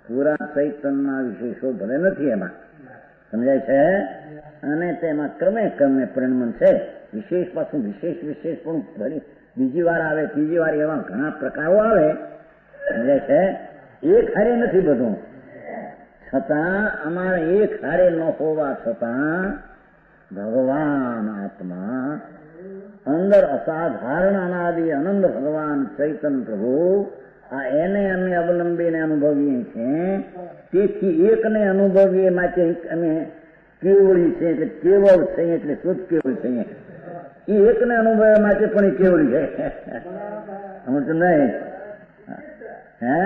પૂરા ચૈતનના વિશેષો ભલે નથી એમાં સમજાય છે. અને તેમાં ક્રમે ક્રમે પરિણમન છે. વિશેષ પાછું વિશેષ પણ ભરી બીજી વાર આવે ત્રીજી વાર એવા ઘણા પ્રકારો આવે સમજાય છે. એક હારે નથી બધું. છતાં અમારે એક હારે ન હોવા છતાં ભગવાન આત્મા અંદર અસાધારણ અનાદિ આનંદ ભગવાન ચૈતન પ્રભુ આ એને અમે અવલંબીને અનુભવીએ છીએ. તેથી એકને અનુભવીએ માટે અમે કેવળી છે એટલે કેવળ છે એટલે શુદ્ધ કેવળ છે. એ એકને અનુભવવા માટે પણ એ કેવળી છે સમજ નહીં? હે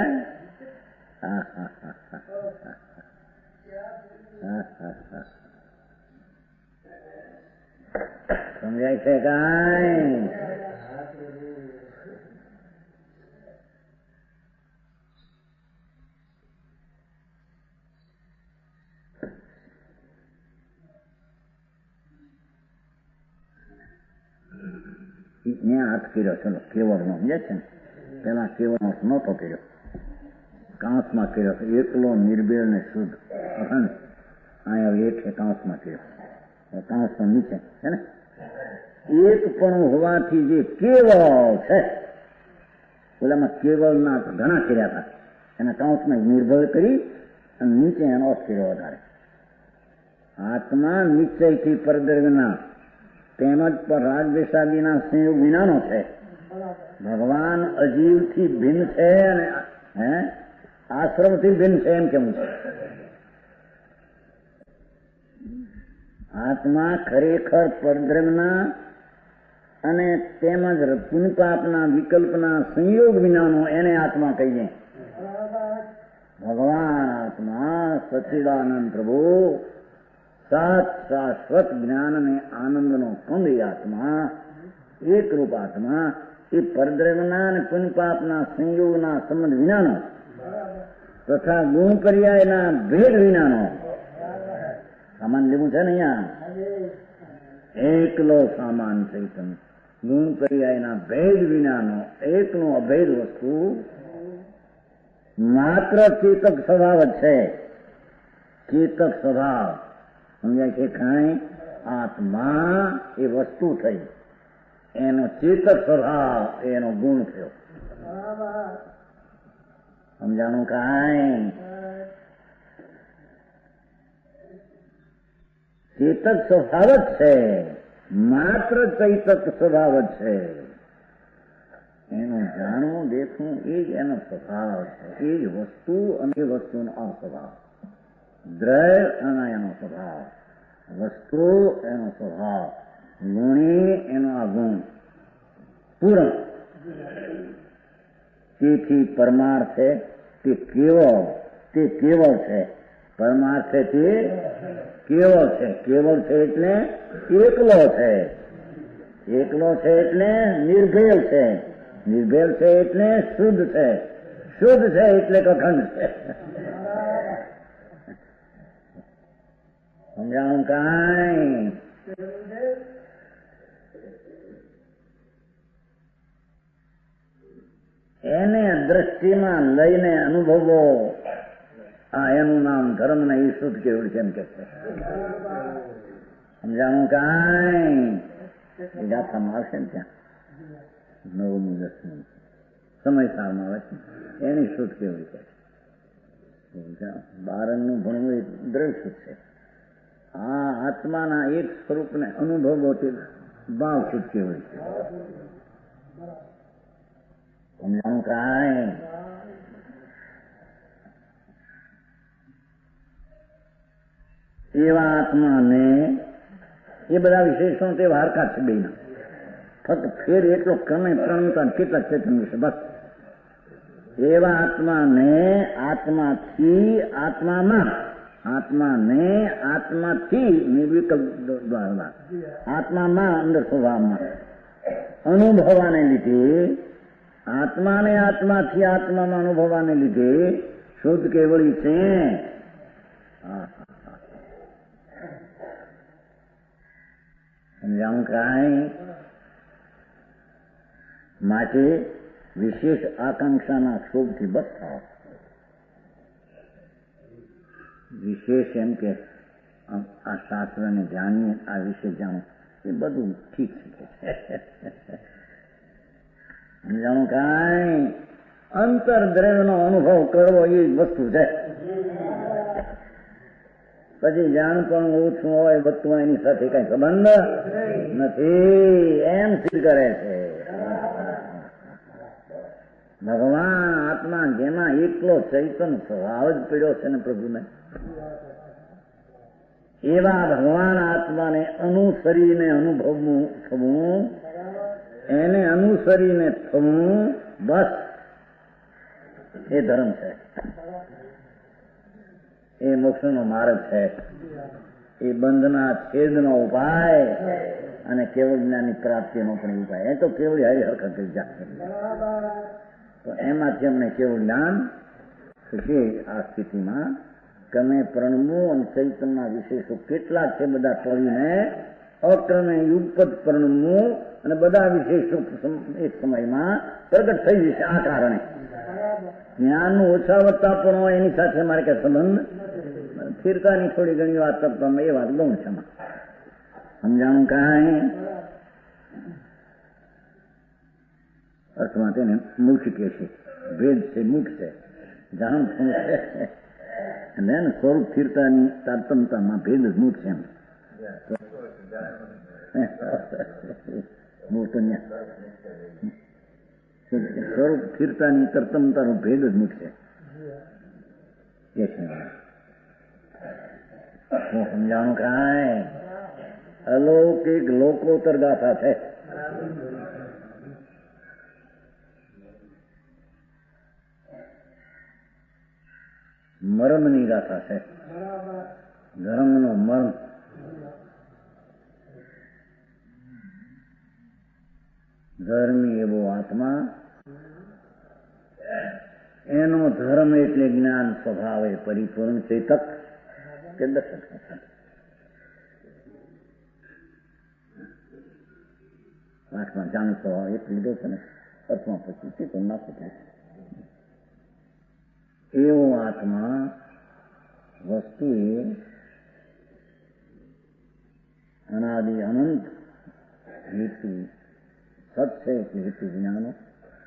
સમજાય છે કાંઈ? મેં હાથ કર્યો ચલો કેવળનો સમજે છે ને. પેલા કેવળનો નહોતો કર્યો કાંસમાં કર્યો એકલો નિર્બેળ ને શુદ્ધ અખંડ. અહીંયા એક કાંસમાં કર્યો કાંસ નીચે છે ને. એક પણ હોવાથી જે કેવળ છે ઓલામાં કેવળના ઘણા કર્યા હતા એના કાંસમાં નિર્ભર કરી અને નીચે એનો અર્થ કર્યો વધારે. આત્મા નિશ્ચયથી પરદ્રવ્યના તેમજ પર રાગદ્વેષાદિના સંયોગ વિનાનો છે. ભગવાન અજીવથી ભિન્ન છે અને આશ્રમથી ભિન્ન છે એમ કેવું છે. આત્મા ખરેખર પરબ્રહ્મના અને તેમજ પુણ્યપાપના વિકલ્પના સંયોગ વિનાનો એને આત્મા કહીએ. ભગવાન આત્મા સચ્ચિદાનંદ પ્રભુ સાત શાશ્વત જ્ઞાન અને આનંદનો કંદ એ આત્મા, એકરૂપ આત્મા એ પરબ્રહ્મના અને પુણ્યપાપના સંયોગના સંબંધ વિનાનો તથા ગુણ પર્યાયના ભેદ વિનાનો. સામાન લેવું છે ને અહીંયા, એકલો સામાન ચૈતન ગુણ પર્યાયના ભેદ વિનાનો એકનો અભેદ વસ્તુ માત્ર ચેતક સ્વભાવ જ છે. ચેતક સ્વભાવ સમજાય છે. કાંઈ આત્મા એ વસ્તુ થઈ, એનો ચેતક સ્વભાવ એનો ગુણ થયો. સમજાણું? કાંઈ ચેતક સ્વભાવ જ છે, માત્ર ચૈતક સ્વભાવ જ છે. એનું જાણવું દેખવું એ જ એનો સ્વભાવ છે. એ જ વસ્તુ અને એ વસ્તુનો અસ્વભાવ. દ્રવ્ય અને એનો સ્વભાવ, વસ્તુ એનો સ્વભાવ, ગુણી એનો આ ગુણ પૂર્ણ. તેથી પરમાર્થ છે તે કેવળ છે. પરમાર્થ છે તે કેવળ છે. કેવળ છે એટલે એકલો છે. એકલો છે એટલે નિર્ભેળ છે. નિર્ભેળ છે એટલે શુદ્ધ છે. શુદ્ધ છે એટલે અખંડ છે. સમજાણું? કાંઈ એને દ્રષ્ટિમાં લઈને અનુભવો. આ એનું નામ ધર્મ ને એ શુદ્ધ કેવળ છે એમ કે છે. સમજાણું? કાંઈ એ ગાથામાં આવશે ને ત્યાં 9મું 10મું સમય સારમાં આવે છે. એની શુદ્ધ કેવળ છે. બારણનું ભણવું એ દ્રઢ શુદ્ધ છે. આ આત્માના એક સ્વરૂપને અનુભવો તે ભાવ શુદ્ધ કેવળ છે. સમજાણું? કાંઈ એવા આત્માને એ બધા વિશેષણો તે વારકા છે બેના. ફક્ત ફેર એટલો ક્રમે પ્રણતા કેટલા ચેતન વિશે બસ. એવા આત્માને આત્માથી નિર્વિકલ્પ દ્વારા આત્મામાં અંદર સ્વભાવમાં અનુભવાને લીધે, આત્માને આત્માથી આત્મામાં અનુભવાને લીધે શુદ્ધ કેવળી છે. સમજાણું? કાંઈ માટે વિશેષ આકાંક્ષાના ક્ષોભથી બસ થાવ. વિશેષ એમ કે આ શાસ્ત્રને જાણીએ, આ વિશે જાણો, એ બધું ઠીક છે. સમજાણું? કાંઈ અંતર દ્રવ્યનો અનુભવ કરવો એ જ વસ્તુ છે. પછી જાણપણ ઓછું હોય બધું એની સાથે કઈ સંબંધ નથી એમ સિદ્ધ કરે છે. ભગવાન આત્મા જેમાં એકલો ચૈતન સ્વભાવ જ પડ્યો છે ને પ્રભુને, એવા ભગવાન આત્માને અનુસરીને અનુભવવું થવું, એને અનુસરીને થવું, બસ એ ધર્મ છે. એ મોક્ષનો માર્ગ છે. એ બંધના છેદનો ઉપાય અને કેવળ જ્ઞાનની પ્રાપ્તિનો પણ ઉપાય. એ તો કેવળ હારી હરકત કરી જાય તો એમાંથી અમને કેવળ જ્ઞાન થશે. આ સ્થિતિમાં તમે પ્રણવું અને ચૈતનના વિશેષો કેટલા છે બધા ટળીને અક્રમે યુગપદ પ્રણવું અને બધા વિશેષો એક સમયમાં પ્રગટ થઈ જશે. આ કારણે જ્ઞાનનું ઓછા વધતા પણ હોય એની સાથે મારે કઈ સંબંધ. સ્થિરતાની થોડી ઘણી વાત કરતો એ વાત લઉં છે. સમજાણું? કાંઈ અર્થમાં તેને મુખ કે છે, ભેદ છે, મુખ છે, જાણ છે અને સ્વરૂપ સ્થિરતાની તારતમતામાં ભેદ જ મુખ છે. મોટો સ્વરૂપ સ્થિરતાની તરતમતાનો ભેદ જ મૂકશે. હું સમજાણું કાંઈ અલૌકિક લોકોત્તર ગાથા છે. મરમની ગાથા છે. ધર્મનો મર્મ. ધર્મી એવો આત્મા, એનો ધર્મ એટલે જ્ઞાન સ્વભાવે પરિપૂર્ણ ચેતક કે દર્શક. આઠમાં જાણ સ્વભાવ એક લીધો છે ને, અર્થમાં પછી ચેતન નાખું છે. એવો આત્મા વસ્તુ એ અનાદિ અનંત હેતુ સત છે કે હેતુ જ્ઞાનો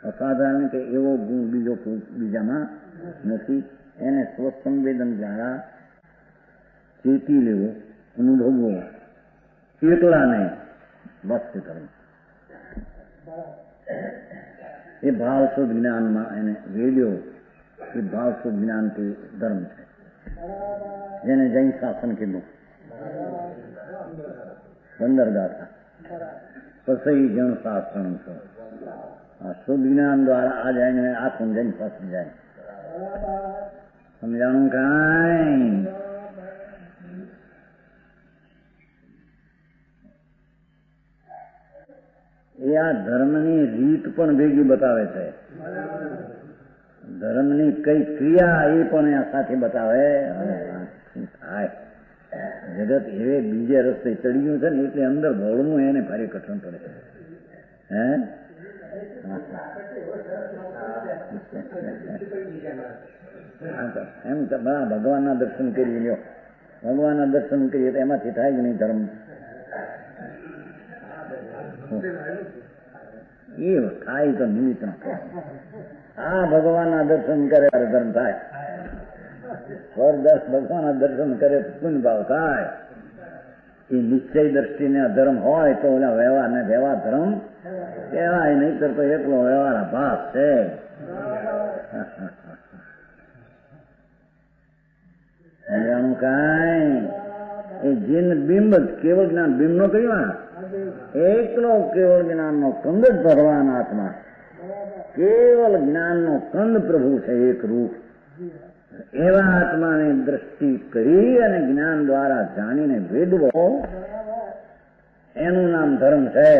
અસાધારણ કે એવો ગુણ બીજો બીજામાં નથી. એને સ્વસંવેદન દ્વારા ચેતી લેવો, અનુભવવો, એકલાને બસ કરવું. એ ભાવશુદ્ધ જ્ઞાનમાં એને વેલ્યો. એ ભાવશુદ્ધ જ્ઞાન તે ધર્મ છે, જેને જૈન શાસન કીધું. 15 ગાથા પછી જણ શાસ્ત્ર છો. આ શુદ્ધ જ્ઞાન દ્વારા આ જાય ને આખું જૈન શાસ્ત્ર જાય. સમજાણું કાંઈ? એ આ ધર્મની રીત પણ ભેગી બતાવે છે. ધર્મની કઈ ક્રિયા એ પણ આ સાથે બતાવે. થાય જગત એવે બીજે રસ્તે ચડી ગયું છે ને, એટલે અંદર ભળવું એને ભારે કઠણ પડે છે. એમ ભગવાનના દર્શન કરી લ્યો. ભગવાનના દર્શન કરીએ તો એમાંથી થાય જ નહીં ધર્મ. એ થાય તો નિમિત્ત. આ ભગવાનના દર્શન કરે ધર્મ થાય. ભગવાનના દર્શન કરે પુણ્ય ભાવ થાય. એ નિશ્ચય દ્રષ્ટિને ધર્મ હોય તો ઓલા વ્યવહાર ને વ્યવહાર ધર્મ કહેવાય, નહીતર તો એકલો વ્યવહાર ભાવ છે. કાંઈ એ જીન બિંબ જ કેવળ જ્ઞાન બિંબ નો કહ્યું. એકલો કેવળ જ્ઞાન નો કંદ જ ભગવાન આત્મા. કેવલ જ્ઞાન નો કંદ પ્રભુ છે, એક રૂપ. એવા આત્માને દ્રષ્ટિ કરી અને જ્ઞાન દ્વારા જાણીને વેદવો, એનું નામ ધર્મ છે.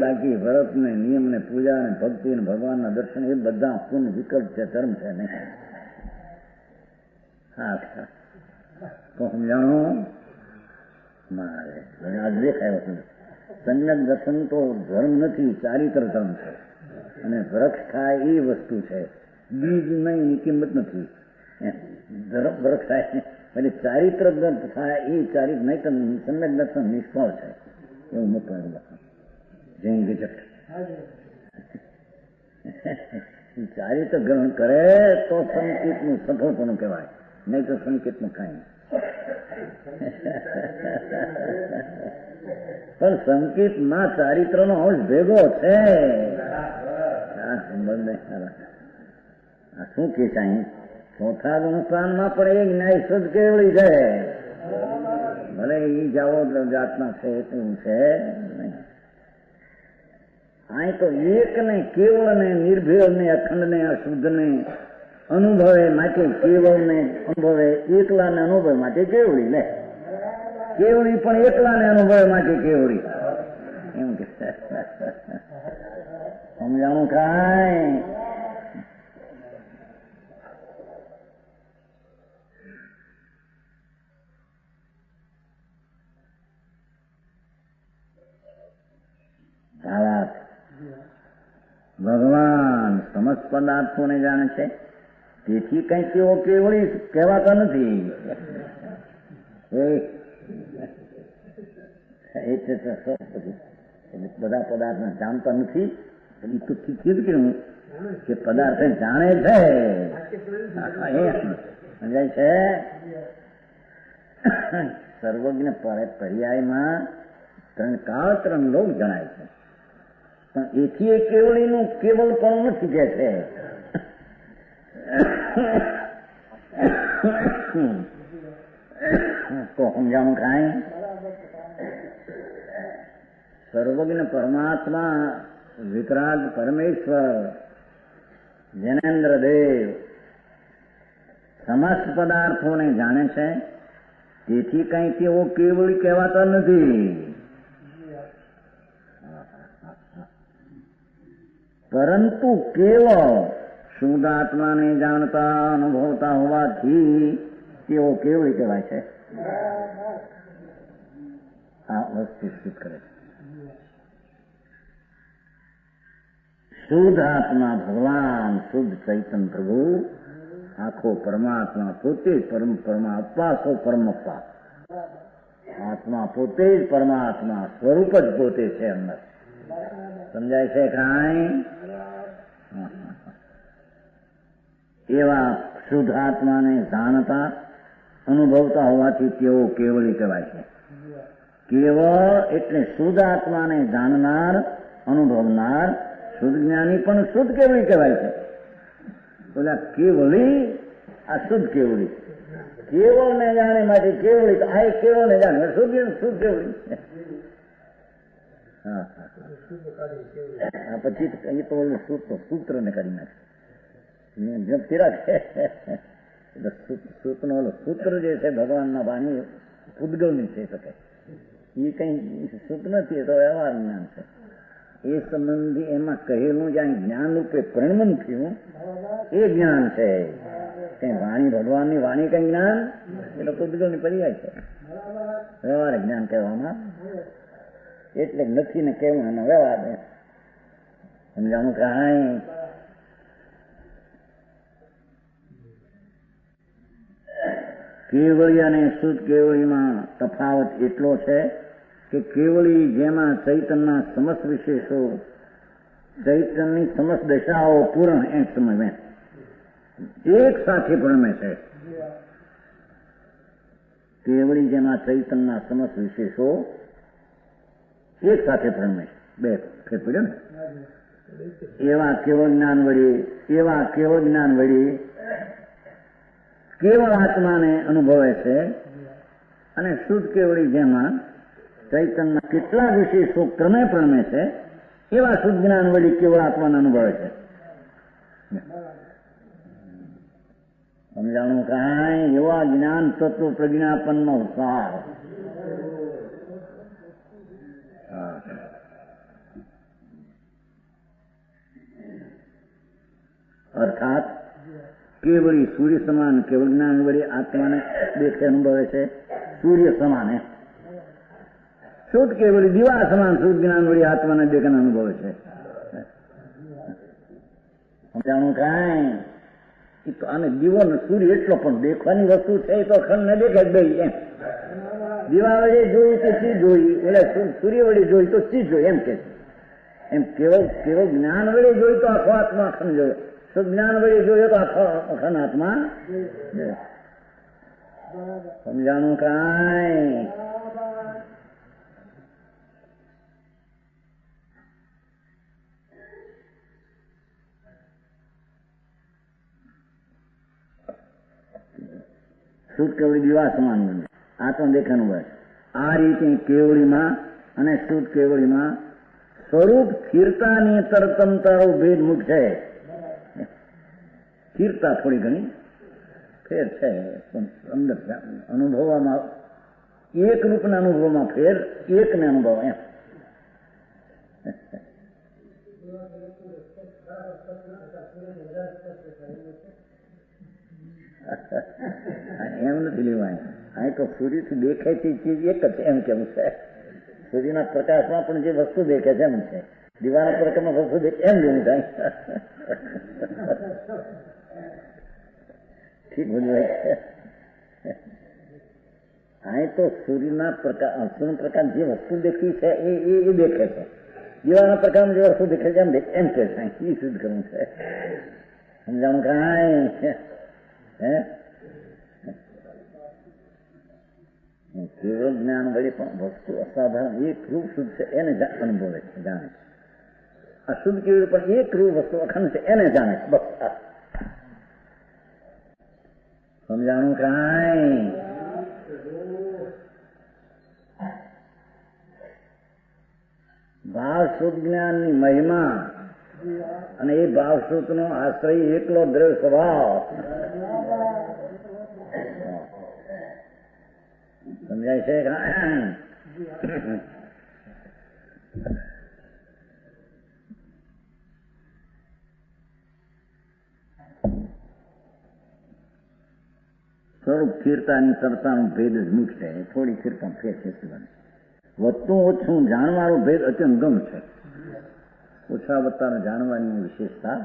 બાકી વ્રત ને નિયમ ને પૂજા ને ભક્તિ ને ભગવાનના દર્શન એ બધા પૂર્ણ વિકલ્પ છે, ધર્મ છે નહીં. હા તો સમજાણો મારે આજ દેખાય. સમ્યક દર્શન તો ધર્મ નથી, ચારિત્ર ધર્મ છે. અને વૃક્ષ થાય એ વસ્તુ છે, બીજ નહીં, એની કિંમત નથી. વૃક્ષ થાય એટલે ચારિત્ર થાય એ ચારિત્ર નહીં તો સમ્યક દર્શન નિષ્ફળ છે. એવું મોટું જૈન વિજટ ચારિત્ર ગ્રહણ કરે તો સંકેતનું સફળપણું કહેવાય, નહીં તો સંકેતનું કાંઈ. પણ સંકેતમાં ચારિત્રનો અંશ ભેગો છે. શું કે સાહેબ ચોથા ગુણસ્થાનમાં પણ એક ન્યાય શુદ્ધ કેવળી છે. ભલે એ જાવો જાતના છે એવું છે નહીં. અહીં તો એક ને કેવળ ને નિર્ભેળ ને અખંડ ને અશુદ્ધ ને અનુભવે માટે કેવળ ને અનુભવે, એકલા ને અનુભવ માટે કેવળી લે. કેવળી પણ એકલા ને અનુભવ માટે કેવળી. એમ કે સમજાણું કાંઈ? ભગવાન સમસ્ત પદાર્થોને જાણે છે, તેથી કઈ કેવો કેવળી કહેવાતા નથી. બધા પદાર્થ જાણતા નથી. તો કીધું કે પદાર્થ જાણે છે, સમજાય છે. સર્વજ્ઞ પર્યાયમાં ત્રણ કાળ ત્રણ લોક જણાય છે, પણ એથી એ કેવળીનું કેવલ પણ નથી કે છે. તો સમજાણું કાંઈ? સર્વજ્ઞ પરમાત્મા વિતરાગ પરમેશ્વર જૈનેન્દ્ર દેવ સમસ્ત પદાર્થોને જાણે છે, તેથી કઈ તેઓ કેવળી કહેવાતા નથી. પરંતુ કેવળ શુદ્ધ આત્માને જાણતા અનુભવતા હોવાથી તેઓ કેવળી કહેવાય છે. આ વસ્તુ સિદ્ધ કરે છે. શુદ્ધ આત્મા ભગવાન, શુદ્ધ ચૈતન્ય પ્રભુ, આખો પરમાત્મા પોતે પરમ પરમાત્મા, સો પરમપ્પા. આત્મા પોતે જ પરમાત્મા સ્વરૂપ જ પોતે છે અંદર. સમજાય છે કાંઈ? એવા શુદ્ધ આત્માને જાણતા અનુભવતા હોવાથી તેઓ કેવળી કહેવાય છે. કેવળ એટલે શુદ્ધ આત્માને જાણનાર, અનુભવનાર શુદ્ધ જ્ઞાની પણ શુદ્ધ કેવળી કહેવાય છે. બોલા કેવળી, આ શુદ્ધ કેવળી. કેવળ ને જાણે માટે કેવળી, તો આ કેવળ ને જાણે શુદ્ધ કેવળી. હા, પછી એ તો સૂત્ર ને કરી નાખે. સૂત્ર જે છે ભગવાનના વાણી ઉદ્ગવની થઈ શકે. એ કઈ સૂત્ર નથી, તો વ્યવહાર જ્ઞાન છે. એ સંબંધી એમાં કહેલું જ્યાં જ્ઞાન રૂપે પરિણમન થયું એ જ્ઞાન છે. કઈ વાણી ભગવાનની વાણી કઈ જ્ઞાન એટલે ઉદ્ગવની પર્યાય છે. વ્યવહાર જ્ઞાન કહેવામાં એટલે નથી ને કેવું એનો વ્યવહાર સમજાણું કાંઈ? કેવળી અને શુદ્ધ કેવળીમાં તફાવત એટલો છે કે કેવળી જેમાં ચૈતનના સમસ્ત વિશેષો, ચૈતનની સમસ્ત દશાઓ પૂર્ણ એક સમય એક સાથે પ્રણમે છે. કેવળી જેમાં ચૈતનના સમસ્ત વિશેષો એક સાથે પ્રણમે છે. બે ફેર પડ્યો ને? એવા કેવળ જ્ઞાન વળી કેવળ આત્માને અનુભવે છે, અને શુદ્ધ કેવળી જેમાં ચૈતનના કેટલા વિશેષો ક્રમે પ્રણમે છે એવા શુદ્ધ જ્ઞાન વળી કેવળ આત્માને અનુભવે છે. સમજાણું કાંઈ? એવા જ્ઞાન તત્વ પ્રજ્ઞાપનનો સાર. અર્થાત કેવળી સૂર્ય સમાન કેવળ જ્ઞાન વળી આત્માને દેખે અનુભવે છે. સૂર્ય સમાન શુદ્ધ કેવળી દીવા સમાન શુદ્ધ જ્ઞાન વળી આત્માને દેખાને અનુભવે છે. સમજાણું કાંઈ? એ તો આને દીવો ને સૂર્ય એટલો પણ દેખવાની વસ્તુ છે, એ તો અખંડ ને દેખે જ ભાઈ. એમ દીવા વડે જોઈ તો ચીજ જોઈ, એટલે સૂર્ય વડે જોઈ તો ચીજ જોઈ, એમ કે એમ કેવળ જ્ઞાન વડે જોઈ તો આખો આત્મા અખંડ જોયો, શુદ્ધ જ્ઞાન વડે જોયો તો આખો અખંડ આત્મા. સમજાણું કાંઈ? શુદ્ધ કેવળી દીવા સમાન બને, આત્મા દેખાનું હોય. આ રીતે કેવળીમાં અને શુદ્ધ કેવળીમાં સ્વરૂપ સ્થિરતાની તરતમતારો ભેદ મુખ છે. સ્થિરતા થોડી ઘણી ફેર છે, પણ અંદર અનુભવવામાં એક રૂપના અનુભવમાં ફેર, એકને અનુભવ એમ. એમ નથી લેવાય. અહીં તો સૂર્યથી દેખાય છે ચીજ એક જ એમ કેવું છે. સૂર્યના પ્રકાશમાં પણ જે વસ્તુ દેખે છે એમ છે, દીવાના પ્રકાશમાં વસ્તુ દેખે એમ જેવું થાય. ઠીક બધું. અહીં તો સૂર્યના પ્રકાશ જે વસ્તુ દેખી છે એ દેખે છે, દીવાના પ્રકાશમાં જે વસ્તુ દેખે છે એમ કે છે. એ શુદ્ધ કરવું છે. સમજાણું કાંઈ? કેવળ જ્ઞાન વડે પણ વસ્તુ અસાધારણ એક રૂપ શુદ્ધ છે એને અનુભવે છે, જાણે છે. અશુદ્ધ કેવળ પણ એક રૂપ વસ્તુ અખંડ છે એને જાણે છે. બસ સમજાણું કાંઈ? ભાવ શુદ્ધ જ્ઞાનની મહિમા અને એ ભાવ શુદ્ધ નો આશ્રય એકલો દ્રવ્ય સ્વભાવ. સમજાય છે? સ્વરૂપ સ્થિરતાની કરતાનો ભેદ જ મુખ છે. થોડી સ્થિરતા ફેર છે. વધતું ઓછું જાણવાનો ભેદ અત્યંત ગમ છે. ઓછા વધતાને જાણવાની વિશેષતા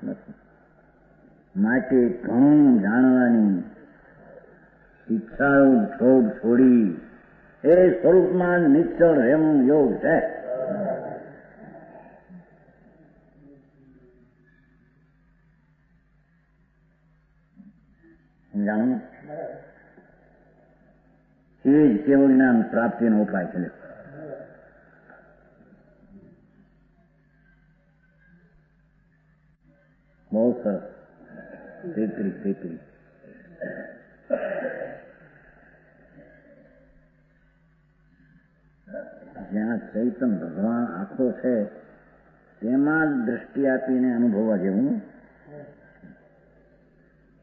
નથી. માટે ઘણું જાણવાની ઈચ્છાઓ છોડ છોડી એ સ્વરૂપમાં નિશ્ચળ રહેવું યોગ છે. સમજાણું? એ જ કેવળ જ્ઞાન પ્રાપ્તિનો ઉપાય છે. બહુ સરસ. તેત્રી જ્યાં ચૈતન ભગવાન આખો છે તેમાં જ દ્રષ્ટિ આપીને અનુભવવા જેવું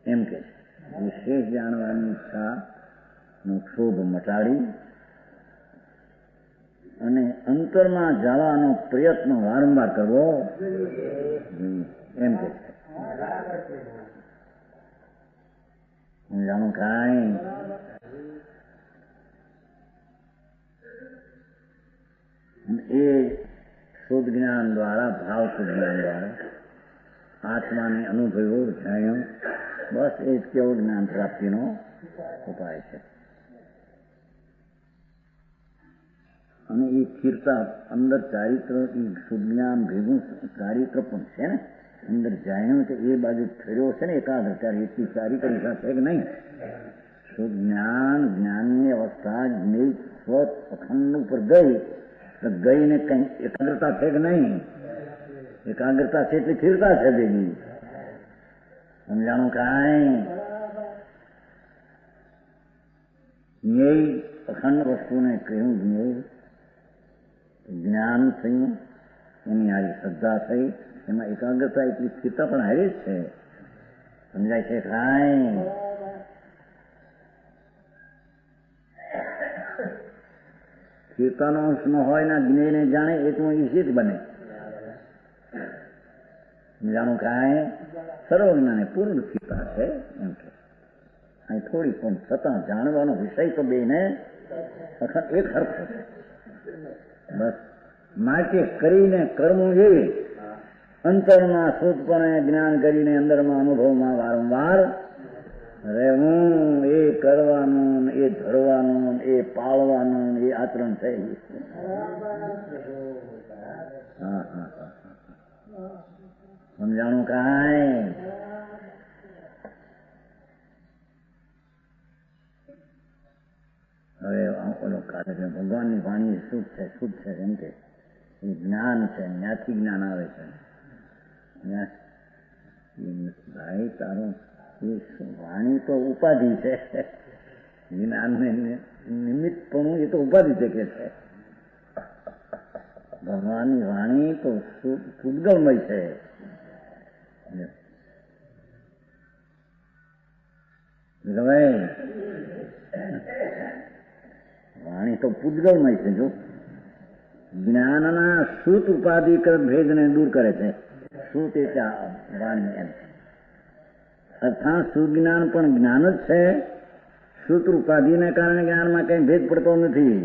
એમ કે છે. વિશેષ જાણવાની ઈચ્છા નો ક્ષોભ મટાડી અને અંતરમાં જવાનો પ્રયત્ન વારંવાર કરવો એમ કે છે. જાણું કાંઈ? એ શુદ્ધ જ્ઞાન દ્વારા, ભાવ શુદ્ધ જ્ઞાન દ્વારા આત્માને અનુભવ્યો, જાણ્યો. બસ એ જ કેવું જ્ઞાન પ્રાપ્તિનો ઉપાય છે. અને એ સ્થિરતા અંદર ચારિત્ર, એ શુદ્ધ જ્ઞાન ભેગું ચારિત્ર પણ છે ને, અંદર જાણ્યું છે એ બાજુ ફેર્યો છે ને એકાગ્રતા, એટલી ચારિત્ર છે કે નહીં? શુદ્ધ જ્ઞાન, જ્ઞાનની અવસ્થા સ્વ અખંડ ઉપર ગઈ તો ગઈને કઈ એકાગ્રતા છે કે નહીં? એકાગ્રતા છે એટલી સ્થિરતા છે ભેગી. સમજાણું કાંઈ? જ્ઞેય અખંડ વસ્તુને કહ્યું જ્ઞેય. જ્ઞાન થયું, એની હારી શ્રદ્ધા થઈ, એમાં એકાગ્રતા એટલી સ્થિરતા પણ હારી જ છે. સમજાય છે કાંઈ? સ્થિરતાનો અંશ ન હોય ને જ્ઞેયને જાણે એટલું ઈશિત બને. જાણું કાંઈ? સર્વજ્ઞાને પૂર્ણ સ્થિરતા છે એમ કે. અહીં થોડી પણ છતાં જાણવાનો વિષય તો બેને એક હરખો છે. બસ માટે કરીને કરવું એ અંતરમાં શુદ્ધપણે જ્ઞાન કરીને અંદરમાં અનુભવમાં વારંવાર રહેવું, એ કરવાનું, એ ધરવાનું, એ પાળવાનું, એ આચરણ છે. સમજાણું કાંઈ? હવે ઓલો કાઢે છે ભગવાનની વાણી શુદ્ધ છે, શુદ્ધ છે એમ કે એ જ્ઞાન છે, જ્ઞાથી જ્ઞાન આવે છે. ભાઈ તારું એ વાણી તો ઉપાધિ છે, જ્ઞાનને નિમિત્તપણું એ તો ઉપાધિ છે કે છે. ભગવાનની વાણી તો પૂતગલમય છે. વાણી તો પૂતગલમય છે. જો જ્ઞાનના શ્રુત ઉપાધિકૃત ભેદને દૂર કરે છે. શ્રુત એ વાણી એમ અર્થાત સુજ્ઞાન પણ જ્ઞાન જ છે. શ્રુત ઉપાધિને કારણે જ્ઞાનમાં કઈ ભેદ પડતો નથી.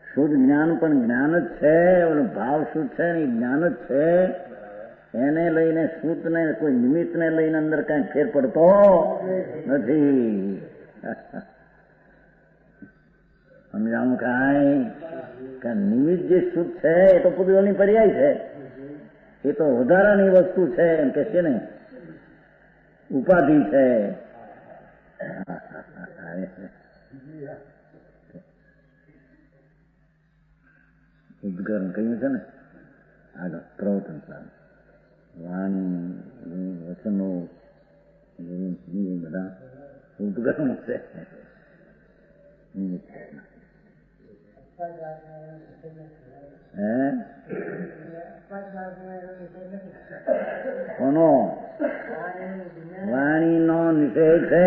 શુદ્ધ જ્ઞાન પણ જ્ઞાન જ છે. ભાવ શુદ્ધ છે ને જ્ઞાન જ છે. એને લઈને શુદ્ધ ને કોઈ નિમિત્ત ને લઈને અંદર કઈ ફેર પડતો નથી. સમજાવું કાંઈ? નિમિત્ત જે શુદ્ધ છે એ તો પૂતગલની પર્યાય છે. એ તો વધારાની વસ્તુ છે એમ કે છે ને, ઉપાધિ છે. ઉદગરણ કહ્યું છે ને આગળ પ્રવચન સારું વાણી વચનો બધા ઉદગરણ છે. કોનો વાણી નો નિષેધ છે.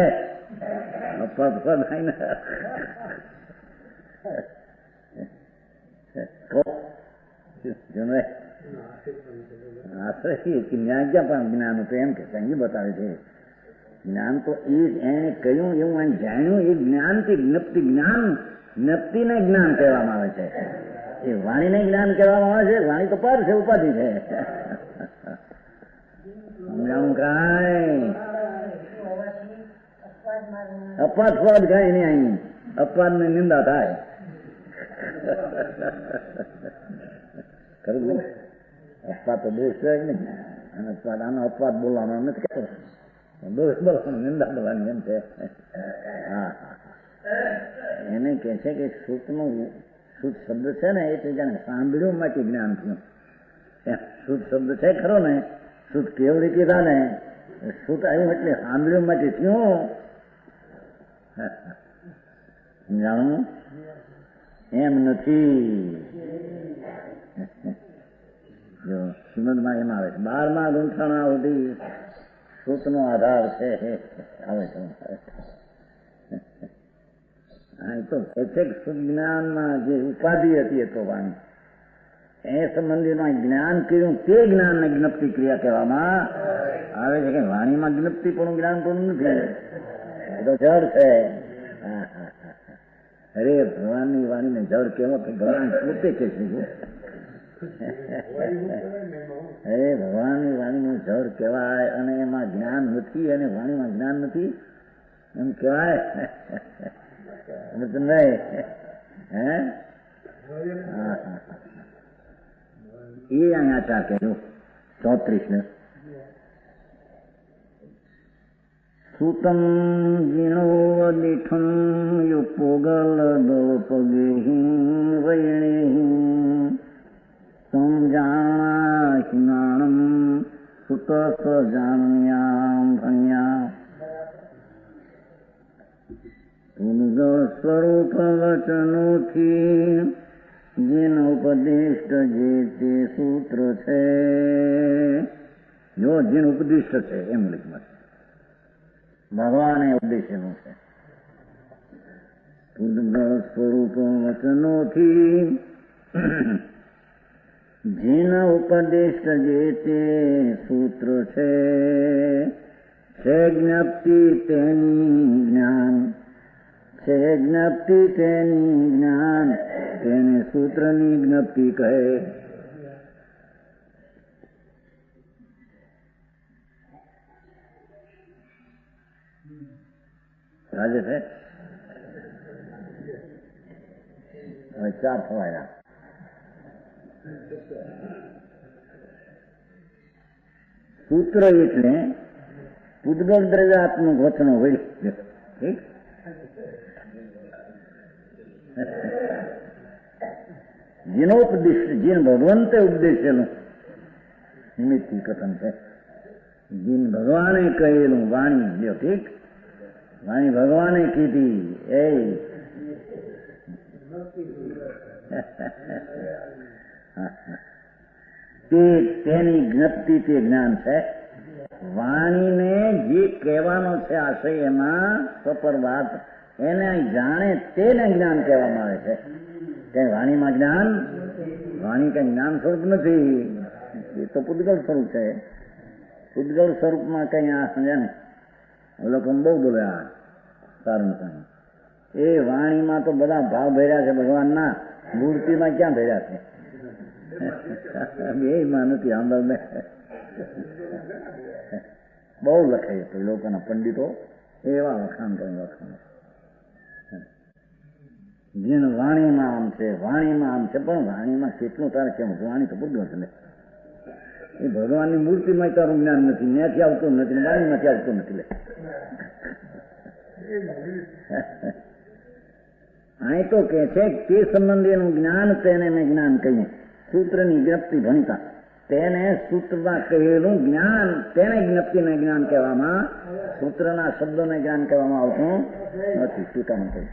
આશ્રય જ્ઞાન ક્યાં પણ જ્ઞાન તો એમ કે સંગી બતાવે છે. જ્ઞાન તો એને કહ્યું એવું એને જાણ્યું એ જ્ઞાનથી જ્ઞપ્તિ જ્ઞાન જ્ઞપ્તિને જ્ઞાન કહેવામાં આવે છે. એ વાણીને જ્ઞાન કહેવામાં આવે છે. વાણી તો પર છે, ઉપાધિ છે. સમજાવું કાંઈ અપવાદ સ્વાદ કાંઈ નહીં. અહીં અપવાદ ની નિંદા થાય. ખરું અપવાદ તો દોષ છે જ નહીં. અને અપવાદ આનો અપવાદ બોલવાનો નથી કહેતો. દોષ બોલવાનો નિંદા બોલવાની એમ છે. હા એને કહે છે કે શ્રુતનું શુદ્ધ શબ્દ છે ને એ તો જાણે સાંભળ્યું માટે જ્ઞાન થયું. શુદ્ધ શબ્દ છે ખરો ને શુદ્ધ કેવડી કીધા ને શુદ્ધ આવ્યું એટલે સાંભળ્યું માટે થયું. જાણવું એમ નથી. જો શ્રીમદમાં એમ આવે છે 12મા ગુંથણા સુધી શ્રુતનો આધાર છે આવે છે. તો શુદ્ધ જ્ઞાનમાં જે ઉપાધિ હતી એ તો વાણી એ સંબંધીમાં જ્ઞાન કર્યું તે જ્ઞાનને જ્ઞપ્તિ ક્રિયા કહેવામાં આવે છે. કે વાણીમાં જ્ઞપ્તિ પણ જ્ઞાન પણ નથી. એ તો જળ છે. અરે ભગવાનની વાણીને જળ કેવો કે ભગવાન પોતે કે છે. અરે ભગવાનની વાણીનું જળ કહેવાય અને એમાં જ્ઞાન નથી અને વાણીમાં જ્ઞાન નથી એમ કહેવાય નહીં. હે એ અહીંયા ચાર કહેજો 34 ને સુતમ જીણો દીઠમ યુપોગલ દોપગે વૈણે સમજાણા હિનાણમ સુત સજાણ્યામ ભણ્યા પૂર્ગળ સ્વરૂપ વચનોથી જેનો ઉપદિષ્ટ જે તે સૂત્ર છે. જો જેનું ઉપદિષ્ટ છે એમ લખમાં ભગવાને ઉપદેશેલું છે. પૂર્ગળ સ્વરૂપ વચનોથી જેના ઉપદિષ્ટ જે તે સૂત્ર છે જ્ઞપ્તિ તેની જ્ઞાન છે. જ્ઞપ્તિ તેની જ્ઞાન તેને સૂત્રની જ્ઞપ્તિ કહે. રાજે છે હવે 4 થવાયા. સૂત્ર એટલે પૂતગલ દ્રવ્યાત્મક વચનો હોય. ઠીક જેનો ઉપદેશ જેને ભગવંતે ઉપદેશેલું નિમિત્તિ કથન છે. જેને ભગવાને કહેલું વાણી લ્યો. ઠીક વાણી ભગવાને કીધી એ તેની જ્ઞપ્તિ તે જ્ઞાન છે. વાણીને જે કહેવાનો છે આશય એમાં સપર વાત એને જાણે તેને જ્ઞાન કહેવામાં આવે છે. કઈ વાણીમાં જ્ઞાન વાણી કઈ જ્ઞાન સ્વરૂપ નથી. એ તો પૂતગલ સ્વરૂપ છે. પૂતગલ સ્વરૂપમાં કઈ આ સમજે ને લોકો બહુ બોલ્યા કારણ એ વાણીમાં તો બધા ભાવ ભર્યા છે ભગવાનના. મૂર્તિમાં ક્યાં ભર્યા છે? બેમાં નથી. આંબળ ને બહુ લખે તો લોકોના પંડિતો એવા વખાણ કરી વખાણ. જેને વાણીમાં આમ છે વાણીમાં આમ છે પણ વાણીમાં કેટલું તારે કેમ વાણી તો પૂતગલ છે. એ ભગવાનની મૂર્તિમાં તારું જ્ઞાન નથી. ત્યાંથી આવતું નથી વાણીમાંથી આવતું નથી. લે અહીં તો કે છે તે સંબંધીનું જ્ઞાન તેને મેં જ્ઞાન કહીએ. સૂત્રની જ્ઞપ્તિ ભણતા તેને સૂત્રમાં કહેલું જ્ઞાન, તેને જ્ઞપ્તિને જ્ઞાન કહેવામાં, સૂત્રના શબ્દોને જ્ઞાન કહેવામાં આવતું નથી. ટીકામાં કહ્યું